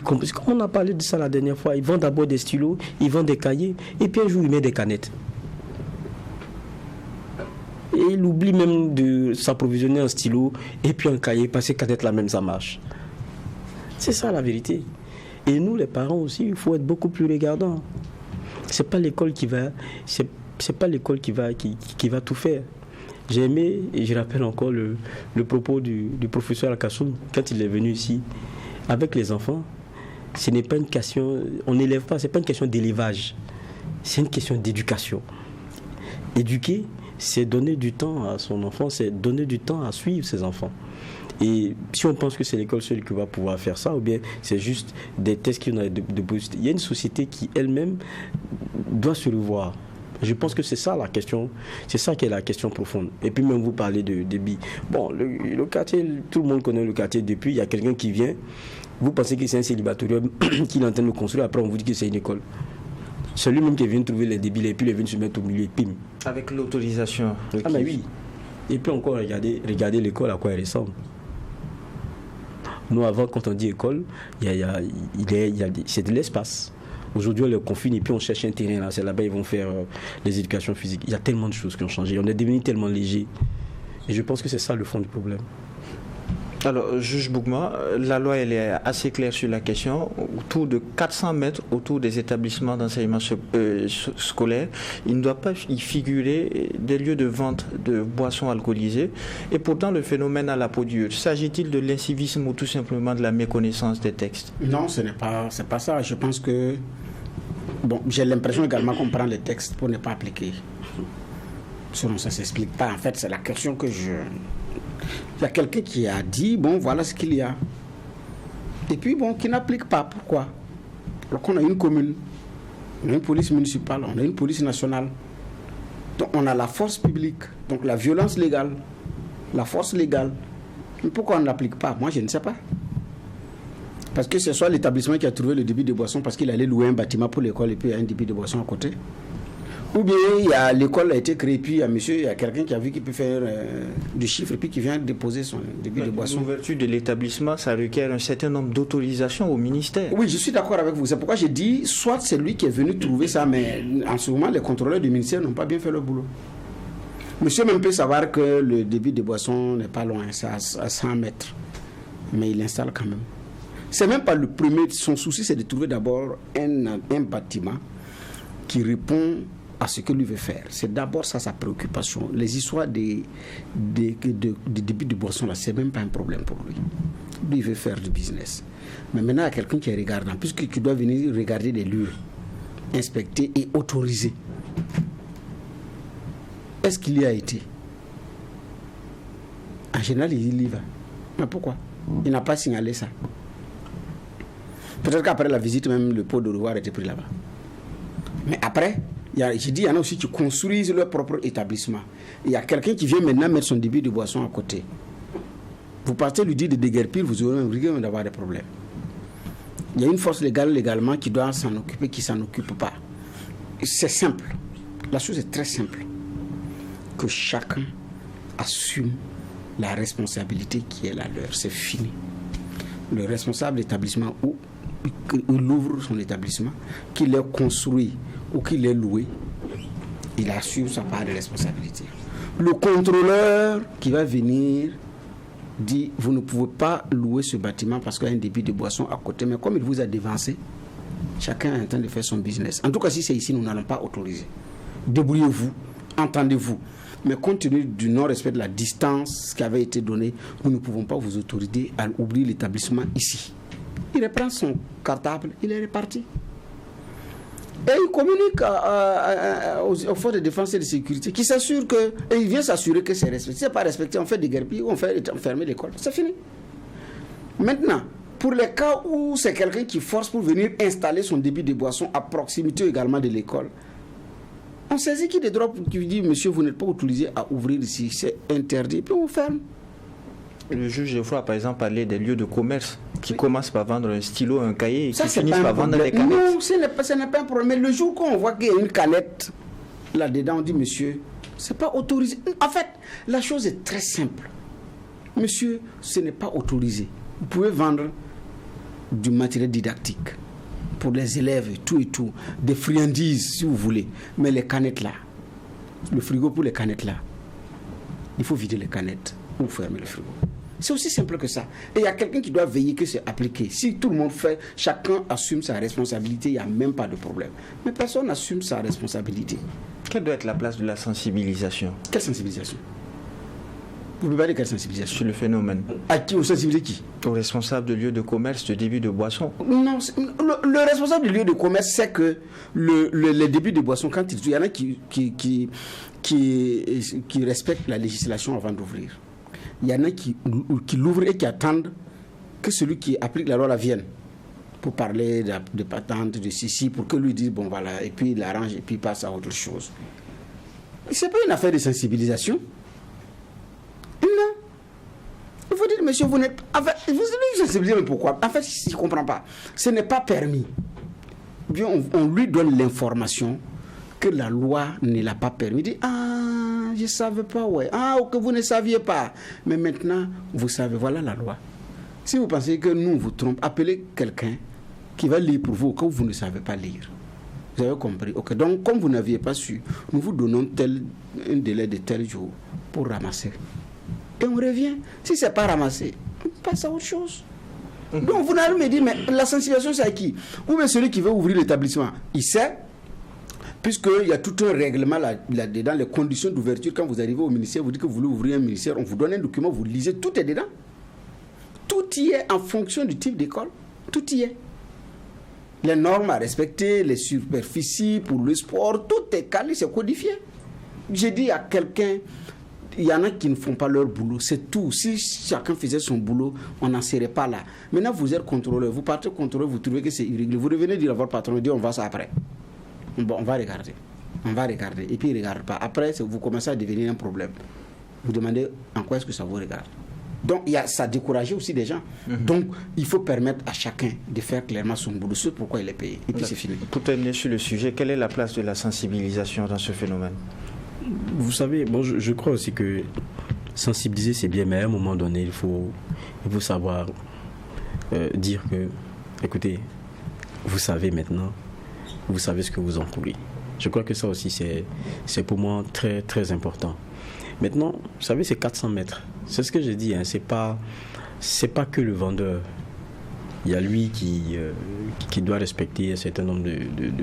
comme on a parlé de ça la dernière fois, il vend d'abord des stylos, il vend des cahiers, et puis un jour, il met des canettes. Et il oublie même de s'approvisionner en stylo, et puis en cahier, parce que canette là même, ça marche. C'est ça la vérité. Et nous, les parents aussi, il faut être beaucoup plus regardants. C'est pas l'école qui va tout faire. J'ai aimé, et je rappelle encore le propos du professeur Akassoum, quand il est venu ici, avec les enfants, ce n'est pas une question, on n'élève pas, c'est pas une question d'élevage, c'est une question d'éducation. Éduquer, c'est donner du temps à son enfant, c'est donner du temps à suivre ses enfants. Et si on pense que c'est l'école seule qui va pouvoir faire ça, ou bien c'est juste des tests qui ont de boost, il y a une société qui elle-même doit se revoir. Je pense que c'est ça la question, c'est ça qui est la question profonde. Et puis même vous parlez de débit. Bon, le quartier, tout le monde connaît le quartier depuis, il y a quelqu'un qui vient, vous pensez que c'est un célibatorium qu'il est en train de construire, après on vous dit que c'est une école. C'est lui-même qui vient trouver les débits et puis il vient se mettre au milieu, pim. Avec l'autorisation. Ah mais oui. Et puis encore, regardez l'école, à quoi elle ressemble. Nous avant, quand on dit école, c'est de l'espace. Aujourd'hui, on les confine et puis on cherche un terrain là. C'est là-bas ils vont faire les éducations physiques. Il y a tellement de choses qui ont changé. On est devenu tellement léger. Et je pense que c'est ça le fond du problème. Alors, juge Bougma, la loi elle est assez claire sur la question. Autour de 400 mètres autour des établissements d'enseignement scolaire, il ne doit pas y figurer des lieux de vente de boissons alcoolisées. Et pourtant, le phénomène a la peau dure. S'agit-il de l'incivisme ou tout simplement de la méconnaissance des textes? Non, c'est pas ça. Je pense que... Bon, j'ai l'impression également qu'on prend les textes pour ne pas appliquer. Sinon, ça ne s'explique pas. En fait, c'est la question que je... Il y a quelqu'un qui a dit, bon, voilà ce qu'il y a. Et puis, bon, qui n'applique pas. Pourquoi? Alors qu'on a une commune, on a une police municipale, on a une police nationale. Donc, on a la force publique, donc la violence légale, la force légale. Mais pourquoi on ne l'applique pas? Moi, je ne sais pas. Parce que ce soit l'établissement qui a trouvé le débit de boisson parce qu'il allait louer un bâtiment pour l'école et puis il y a un débit de boisson à côté. Ou bien l'école a été créée, puis il y a quelqu'un qui a vu qu'il peut faire du chiffre et puis qui vient déposer son débit de boisson. L'ouverture de l'établissement, ça requiert un certain nombre d'autorisations au ministère. Oui, je suis d'accord avec vous. C'est pourquoi j'ai dit, soit c'est lui qui est venu trouver ça, mais en ce moment, les contrôleurs du ministère n'ont pas bien fait leur boulot. Monsieur même peut savoir que le débit de boisson n'est pas loin, c'est à 100 mètres. Mais il l'installe quand même. C'est même pas le premier. Son souci, c'est de trouver d'abord un bâtiment qui répond à ce que lui veut faire. C'est d'abord ça sa préoccupation. Les histoires de débit de boisson, là, c'est même pas un problème pour lui. Lui, il veut faire du business. Mais maintenant, il y a quelqu'un qui est regardant, puisqu'il doit venir regarder les lieux, inspecter et autoriser. Est-ce qu'il y a été? En général, il y va. Mais pourquoi? Il n'a pas signalé ça. Peut-être qu'après la visite, même le pot de revoir était pris là-bas. Mais après, j'ai dit, il y en a aussi qui construisent leur propre établissement. Il y a quelqu'un qui vient maintenant mettre son débit de boisson à côté. Vous partez lui dire de déguerpir, vous aurez un risque d'avoir des problèmes. Il y a une force légale légalement qui doit s'en occuper, qui ne s'en occupe pas. C'est simple. La chose est très simple. Que chacun assume la responsabilité qui est la leur. C'est fini. Le responsable d'établissement ou il ouvre son établissement, qu'il ait construit ou qu'il ait loué, il assume sa part de responsabilité. Le contrôleur qui va venir dit, vous ne pouvez pas louer ce bâtiment parce qu'il y a un débit de boisson à côté, mais comme il vous a devancé, chacun est en train de faire son business. En tout cas, si c'est ici, nous n'allons pas autoriser. Débrouillez-vous, entendez-vous. Mais compte tenu du non-respect de la distance qui avait été donnée, nous ne pouvons pas vous autoriser à ouvrir l'établissement ici. Il reprend son cartable, il est reparti. Et il communique aux forces de défense et de sécurité qui s'assurent que, et il vient s'assurer que c'est respecté. Si ce n'est pas respecté, on fait des guerpilles, on fait fermer l'école. C'est fini. Maintenant, pour les cas où c'est quelqu'un qui force pour venir installer son débit de boisson à proximité également de l'école, on saisit qui des droits qui dit, monsieur, vous n'êtes pas autorisé à ouvrir ici, c'est interdit, puis on ferme. Le juge Geoffroy a par exemple parlé des lieux de commerce qui commencent par vendre un stylo, un cahier et qui finissent par vendre des canettes. Non, ce n'est pas un problème. Mais le jour qu'on voit qu'il y a une canette là-dedans, on dit, monsieur, c'est pas autorisé. En fait, la chose est très simple. Monsieur, ce n'est pas autorisé. Vous pouvez vendre du matériel didactique pour les élèves, tout et tout, des friandises si vous voulez. Mais les canettes là, le frigo pour les canettes là, il faut vider les canettes ou fermer le frigo. C'est aussi simple que ça. Et il y a quelqu'un qui doit veiller que c'est appliqué. Si tout le monde fait, chacun assume sa responsabilité, il n'y a même pas de problème. Mais personne n'assume sa responsabilité. Quelle doit être la place de la sensibilisation? Quelle sensibilisation? Vous pouvez parler de quelle sensibilisation? Sur le phénomène. À qui? Au sensibiliser qui? Au responsable de lieu de commerce, de débit de boisson. Non, le responsable du lieu de commerce sait que le débit de boisson, quand il y en a qui respectent la législation avant d'ouvrir. Il y en a qui l'ouvrent et qui attendent que celui qui applique la loi la vienne pour parler de patente, de ceci, pour que lui dise, bon voilà, et puis il arrange et puis il passe à autre chose. Ce n'est pas une affaire de sensibilisation. Non. Il faut dire, monsieur, vous n'êtes... En fait, vous devez sensibiliser, mais pourquoi? En fait, je ne comprends pas. Ce n'est pas permis. Bien, on lui donne l'information que la loi ne l'a pas permis. Il dit, ah, je ne savais pas, ouais. Ah, que vous ne saviez pas. Mais maintenant, vous savez, voilà la loi. Si vous pensez que nous vous trompons, appelez quelqu'un qui va lire pour vous quand vous ne savez pas lire. Vous avez compris? Ok, donc, comme vous n'aviez pas su, nous vous donnons un délai de tel jour pour ramasser. Et on revient. Si ce n'est pas ramassé, passe à autre chose. Donc vous n'allez me dire, mais la sensibilisation c'est à qui? Ou bien celui qui veut ouvrir l'établissement, il sait, puisqu'il y a tout un règlement là-dedans, les conditions d'ouverture. Quand vous arrivez au ministère, vous dites que vous voulez ouvrir un ministère, on vous donne un document, vous lisez, tout est dedans. Tout y est en fonction du type d'école, tout y est. Les normes à respecter, les superficies pour le sport, tout est calé, c'est codifié. J'ai dit à quelqu'un, il y en a qui ne font pas leur boulot, c'est tout. Si chacun faisait son boulot, on n'en serait pas là. Maintenant, vous êtes contrôleur, vous partez contrôleur, vous trouvez que c'est irrégulier. Vous revenez dire à votre patron, on va ça après. Bon, on va regarder. Et puis il ne regarde pas. Après, vous commencez à devenir un problème. Vous demandez en quoi est-ce que ça vous regarde. Donc, ça décourage aussi des gens. Donc, il faut permettre à chacun de faire clairement son boulot, c'est pourquoi il est payé. Et puis c'est fini. Pour terminer sur le sujet, quelle est la place de la sensibilisation dans ce phénomène? Vous savez, bon, je crois aussi que sensibiliser c'est bien, mais à un moment donné, il faut savoir dire que, écoutez, vous savez maintenant, vous savez ce que vous encourez. Je crois que ça aussi c'est pour moi très très important. Maintenant, vous savez, c'est 400 mètres. C'est ce que j'ai dit, hein, c'est pas que le vendeur. Il y a lui qui doit respecter un certain nombre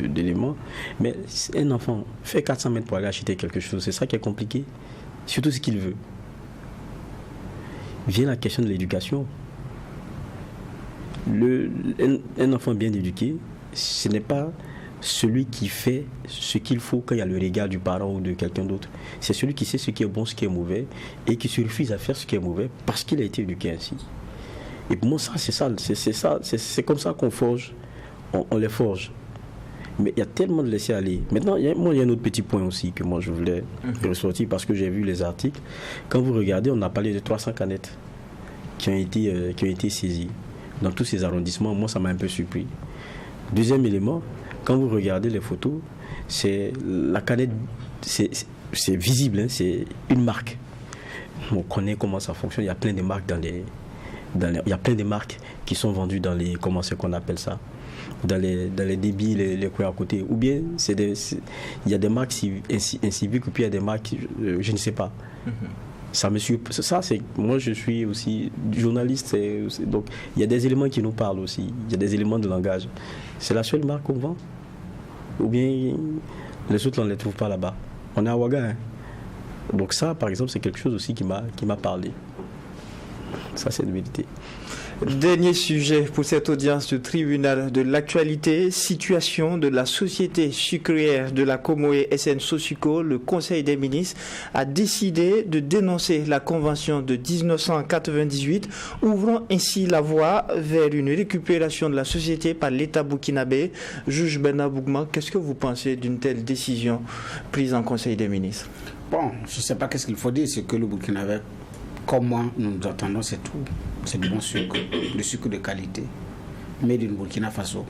d'éléments. Mais un enfant fait 400 mètres pour aller acheter quelque chose. C'est ça qui est compliqué. Surtout ce qu'il veut. Vient la question de l'éducation. Un enfant bien éduqué, ce n'est pas celui qui fait ce qu'il faut quand il y a le regard du parent ou de quelqu'un d'autre. C'est celui qui sait ce qui est bon, ce qui est mauvais, et qui se refuse à faire ce qui est mauvais parce qu'il a été éduqué ainsi. Et pour moi, c'est comme ça qu'on forge, on les forge. Mais il y a tellement de laisser aller. Maintenant, il y a un autre petit point aussi que moi je voulais ressortir parce que j'ai vu les articles. Quand vous regardez, on a parlé de 300 canettes qui ont été saisies dans tous ces arrondissements. Moi, ça m'a un peu surpris. Deuxième élément, quand vous regardez les photos, c'est la canette, c'est visible, hein, c'est une marque. On connaît comment ça fonctionne. Il y a plein de marques il y a plein de marques qui sont vendues dans les, comment c'est qu'on appelle ça, dans les débits, les coins à côté. Ou bien il y a des marques inciviques, puis il y a des marques, je ne sais pas. Ça me suit. Ça, c'est, moi je suis aussi journaliste, donc il y a des éléments qui nous parlent aussi. Il y a des éléments de langage. C'est la seule marque qu'on vend. Ou bien les autres on ne les trouve pas là-bas. On est à Ouaga, hein. Donc ça, par exemple, c'est quelque chose aussi qui m'a parlé. Ça, c'est une vérité. Dernier sujet pour cette audience du tribunal de l'actualité, situation de la société sucrière de la Comoé SN Sosuco. Le Conseil des ministres a décidé de dénoncer la convention de 1998, ouvrant ainsi la voie vers une récupération de la société par l'État burkinabé. Juge Bernard Bougma, qu'est-ce que vous pensez d'une telle décision prise en Conseil des ministres? Bon, je ne sais pas qu'est-ce qu'il faut dire, c'est que le Burkinabé, comme moi, nous attendons, c'est tout. C'est du bon sucre, le sucre de qualité, mais d'une Burkina Faso.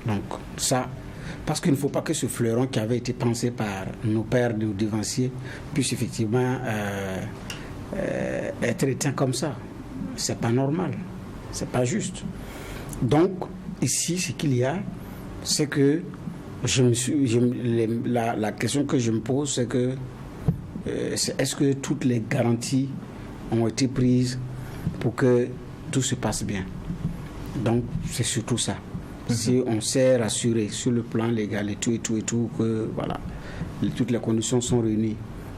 Donc ça, parce qu'il ne faut pas que ce fleuron qui avait été pensé par nos pères, nos devanciers, puisse effectivement être éteint comme ça. C'est pas normal, c'est pas juste. Donc ici, ce qu'il y a, c'est que la question que je me pose, c'est que est-ce que toutes les garanties ont été prises pour que tout se passe bien. Donc c'est surtout ça. Si on s'est rassuré sur le plan légal et tout que voilà, toutes les conditions sont réunies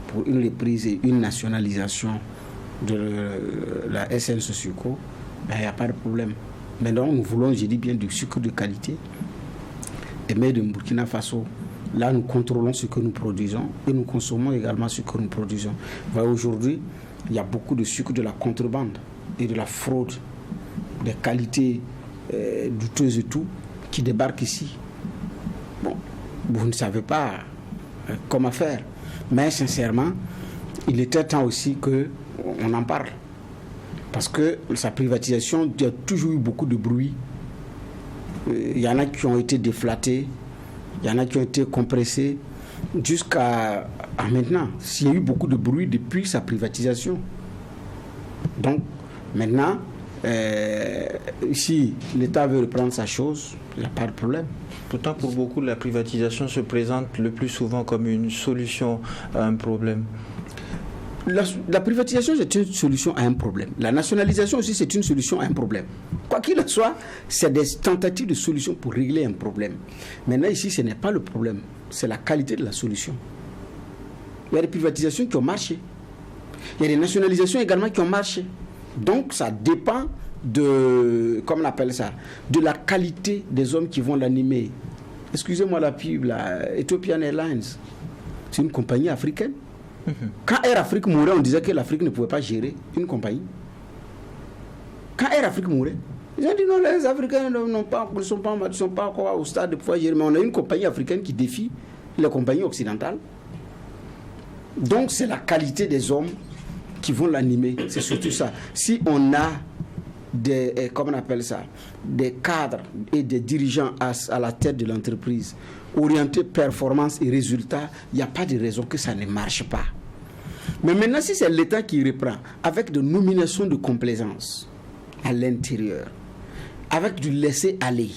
pour une reprise et une nationalisation de la SN Sosuco, il n'y a pas de problème. Maintenant, nous voulons, j'ai dit bien, du sucre de qualité, et mais de Burkina Faso. Là, nous contrôlons ce que nous produisons et nous consommons également ce que nous produisons. Aujourd'hui, il y a beaucoup de sucre de la contrebande et de la fraude, des qualités douteuses et tout, qui débarquent ici. Bon, vous ne savez pas comment faire. Mais sincèrement, il était temps aussi qu'on en parle. Parce que sa privatisation, il y a toujours eu beaucoup de bruit. Il y en a qui ont été déflatés, il y en a qui ont été compressés, jusqu'à maintenant. Il y a eu beaucoup de bruit depuis sa privatisation. Donc, maintenant, si l'État veut reprendre sa chose, il n'y a pas de problème. Pourtant, pour beaucoup, la privatisation se présente le plus souvent comme une solution à un problème. La privatisation, c'est une solution à un problème. La nationalisation aussi, c'est une solution à un problème. Quoi qu'il en soit, c'est des tentatives de solution pour régler un problème. Maintenant, ici, ce n'est pas le problème, c'est la qualité de la solution. Il y a des privatisations qui ont marché. Il y a des nationalisations également qui ont marché. Donc, ça dépend de, comment on appelle ça, de la qualité des hommes qui vont l'animer. Excusez-moi la pub, là, Ethiopian Airlines, c'est une compagnie africaine. Quand Air Afrique mourait, on disait que l'Afrique ne pouvait pas gérer une compagnie. Quand Air Afrique mourait, ils ont dit non, les Africains ne sont pas au stade de pouvoir gérer. Mais on a une compagnie africaine qui défie les compagnies occidentales. Donc c'est la qualité des hommes qui vont l'animer. C'est surtout ça. Si on a des, comment on appelle ça, des cadres et des dirigeants à la tête de l'entreprise orientés performance et résultats, il n'y a pas de raison que ça ne marche pas. Mais maintenant, si c'est l'État qui reprend avec de nominations de complaisance à l'intérieur, avec du laisser-aller,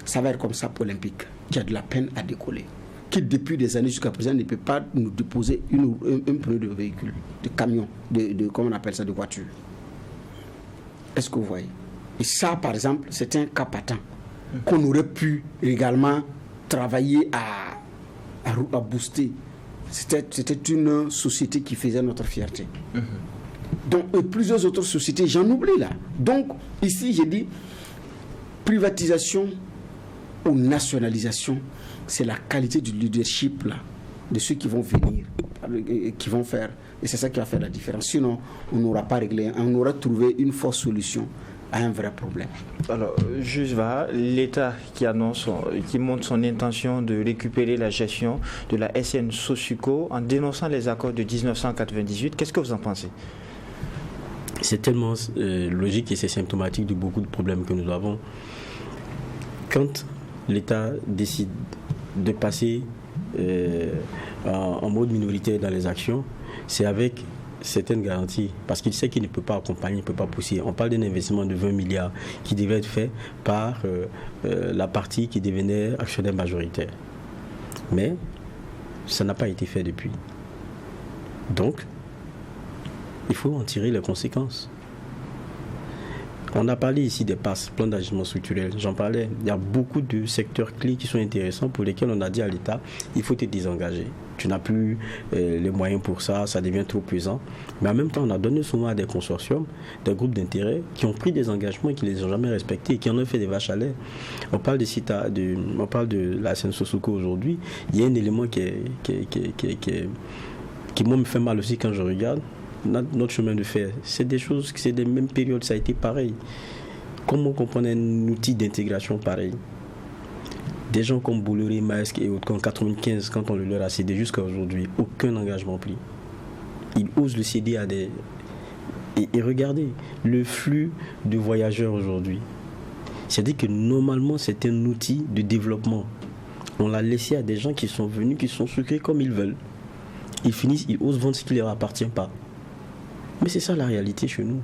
ça va être comme ça pour Olympique, qui a de la peine à décoller, qui depuis des années jusqu'à présent ne peut pas nous déposer un pneu de véhicule, de camion, comment on appelle ça, de voiture. Est-ce que vous voyez? Et ça, par exemple, c'est un cas patent qu'on aurait pu également travailler à booster. C'était une société qui faisait notre fierté. Donc, plusieurs autres sociétés, j'en oublie là. Donc, ici, j'ai dit privatisation ou nationalisation, c'est la qualité du leadership là, de ceux qui vont venir, qui vont faire. Et c'est ça qui va faire la différence. Sinon, on n'aura pas réglé, on aura trouvé une fausse solution à un vrai problème. Alors, Juge Va, l'État qui montre son intention de récupérer la gestion de la SN Sosuco en dénonçant les accords de 1998, qu'est-ce que vous en pensez? C'est tellement logique et c'est symptomatique de beaucoup de problèmes que nous avons. Quand l'État décide de passer en mode minoritaire dans les actions, c'est avec certaines garanties, parce qu'il sait qu'il ne peut pas accompagner, il ne peut pas pousser. On parle d'un investissement de 20 milliards qui devait être fait par la partie qui devenait actionnaire majoritaire. Mais ça n'a pas été fait depuis. Donc, il faut en tirer les conséquences. On a parlé ici des PAS, plans d'ajustement structurel, j'en parlais. Il y a beaucoup de secteurs clés qui sont intéressants pour lesquels on a dit à l'État, il faut te désengager. Tu n'as plus les moyens pour ça, ça devient trop pesant. Mais en même temps, on a donné souvent à des consortiums, des groupes d'intérêt qui ont pris des engagements et qui ne les ont jamais respectés et qui en ont fait des vaches à lait. On parle de la SN Sosuco aujourd'hui. Il y a un élément qui moi me fait mal aussi quand je regarde. Notre chemin de fer, c'est des choses, c'est des mêmes périodes, ça a été pareil. Comment comprendre un outil d'intégration pareil? Des gens comme Bolloré, Maersk et autres, en 1995, quand on le leur a cédé jusqu'à aujourd'hui, aucun engagement pris. Ils osent le céder à des... Et regardez, le flux de voyageurs aujourd'hui, c'est-à-dire que normalement c'est un outil de développement. On l'a laissé à des gens qui sont venus, qui sont sucrés comme ils veulent. Ils finissent, ils osent vendre ce qui ne leur appartient pas. Mais c'est ça la réalité chez nous.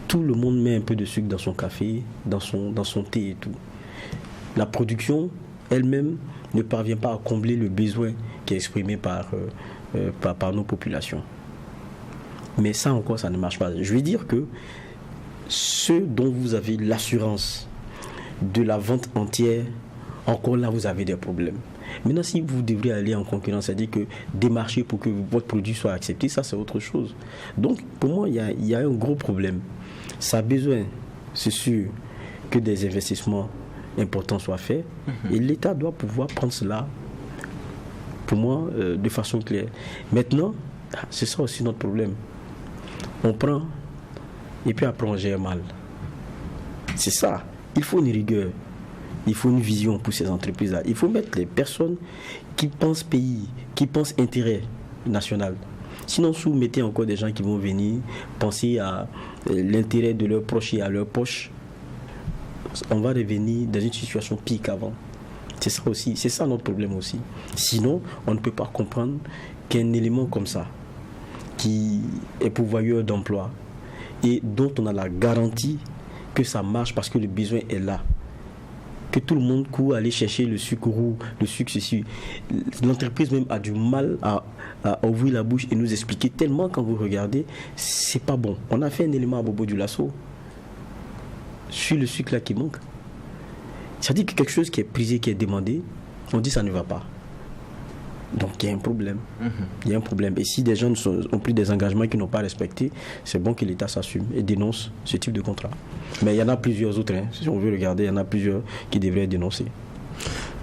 Tout le monde met un peu de sucre dans son café, dans son thé et tout. La production elle-même ne parvient pas à combler le besoin qui est exprimé par nos populations. Mais ça encore, ça ne marche pas. Je vais dire que ceux dont vous avez l'assurance de la vente entière, encore là, vous avez des problèmes. Maintenant, si vous devrez aller en concurrence, c'est-à-dire que démarcher pour que votre produit soit accepté, ça c'est autre chose. Donc, pour moi, il y a un gros problème. Ça a besoin, c'est sûr, que des investissements importants soient faits. Et l'État doit pouvoir prendre cela, pour moi, de façon claire. Maintenant, c'est ça aussi notre problème. On prend, et puis après on gère mal. C'est ça. Il faut une rigueur. Il faut une vision pour ces entreprises-là. Il faut mettre les personnes qui pensent pays, qui pensent intérêt national. Sinon, si vous mettez encore des gens qui vont venir penser à l'intérêt de leurs proches et à leurs poches, on va revenir dans une situation pire qu'avant. C'est ça aussi, c'est ça notre problème aussi. Sinon, on ne peut pas comprendre qu'un élément comme ça, qui est pourvoyeur d'emploi et dont on a la garantie que ça marche parce que le besoin est là, que tout le monde court aller chercher le sucre roux, le sucre ceci. L'entreprise même a du mal à ouvrir la bouche et nous expliquer tellement quand vous regardez, c'est pas bon. On a fait un élément à Bobo du Lasso sur le sucre là qui manque. Ça dit que quelque chose qui est prisé, qui est demandé, on dit ça ne va pas. Donc il y a un problème. Il y a un problème. Et si des gens ont pris des engagements qu'ils n'ont pas respectés, c'est bon que l'État s'assume et dénonce ce type de contrat. Mais il y en a plusieurs autres. Si on veut regarder, il y en a plusieurs qui devraient dénoncer.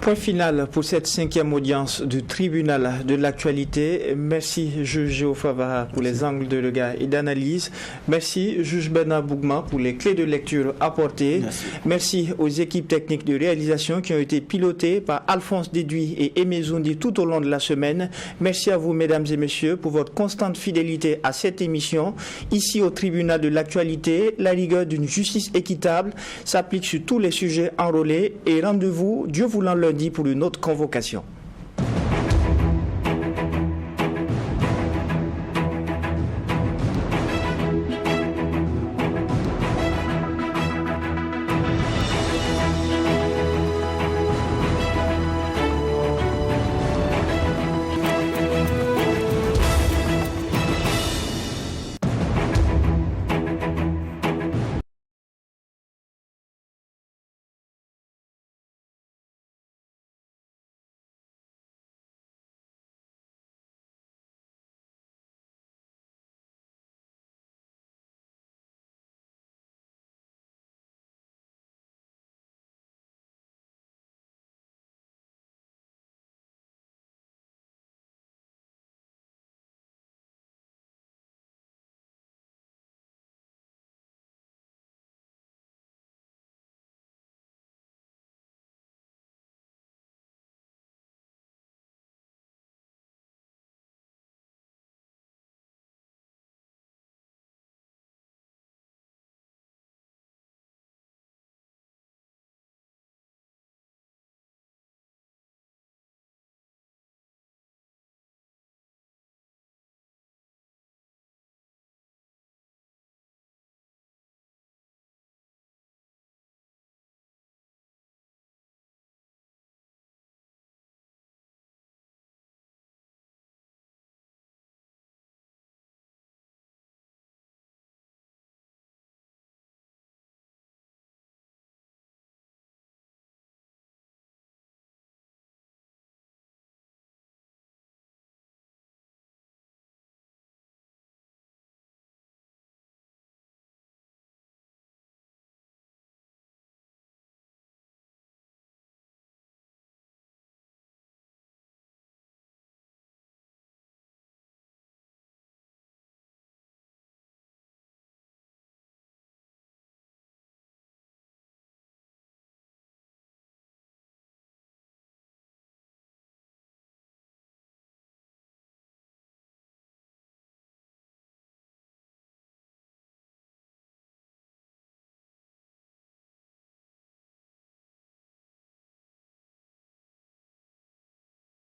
Point final pour cette 5e audience du tribunal de l'actualité. Merci juge Géofava pour les angles de regard et d'analyse. Merci juge Bernard Bougma pour les clés de lecture apportées. Merci aux équipes techniques de réalisation qui ont été pilotées par Alphonse Déduit et Aimé Zoundi tout au long de la semaine. Merci à vous mesdames et messieurs pour votre constante fidélité à cette émission. Ici au tribunal de l'actualité, la rigueur d'une justice équitable s'applique sur tous les sujets enrôlés et rendez-vous Dieu voulant lundi pour une autre convocation.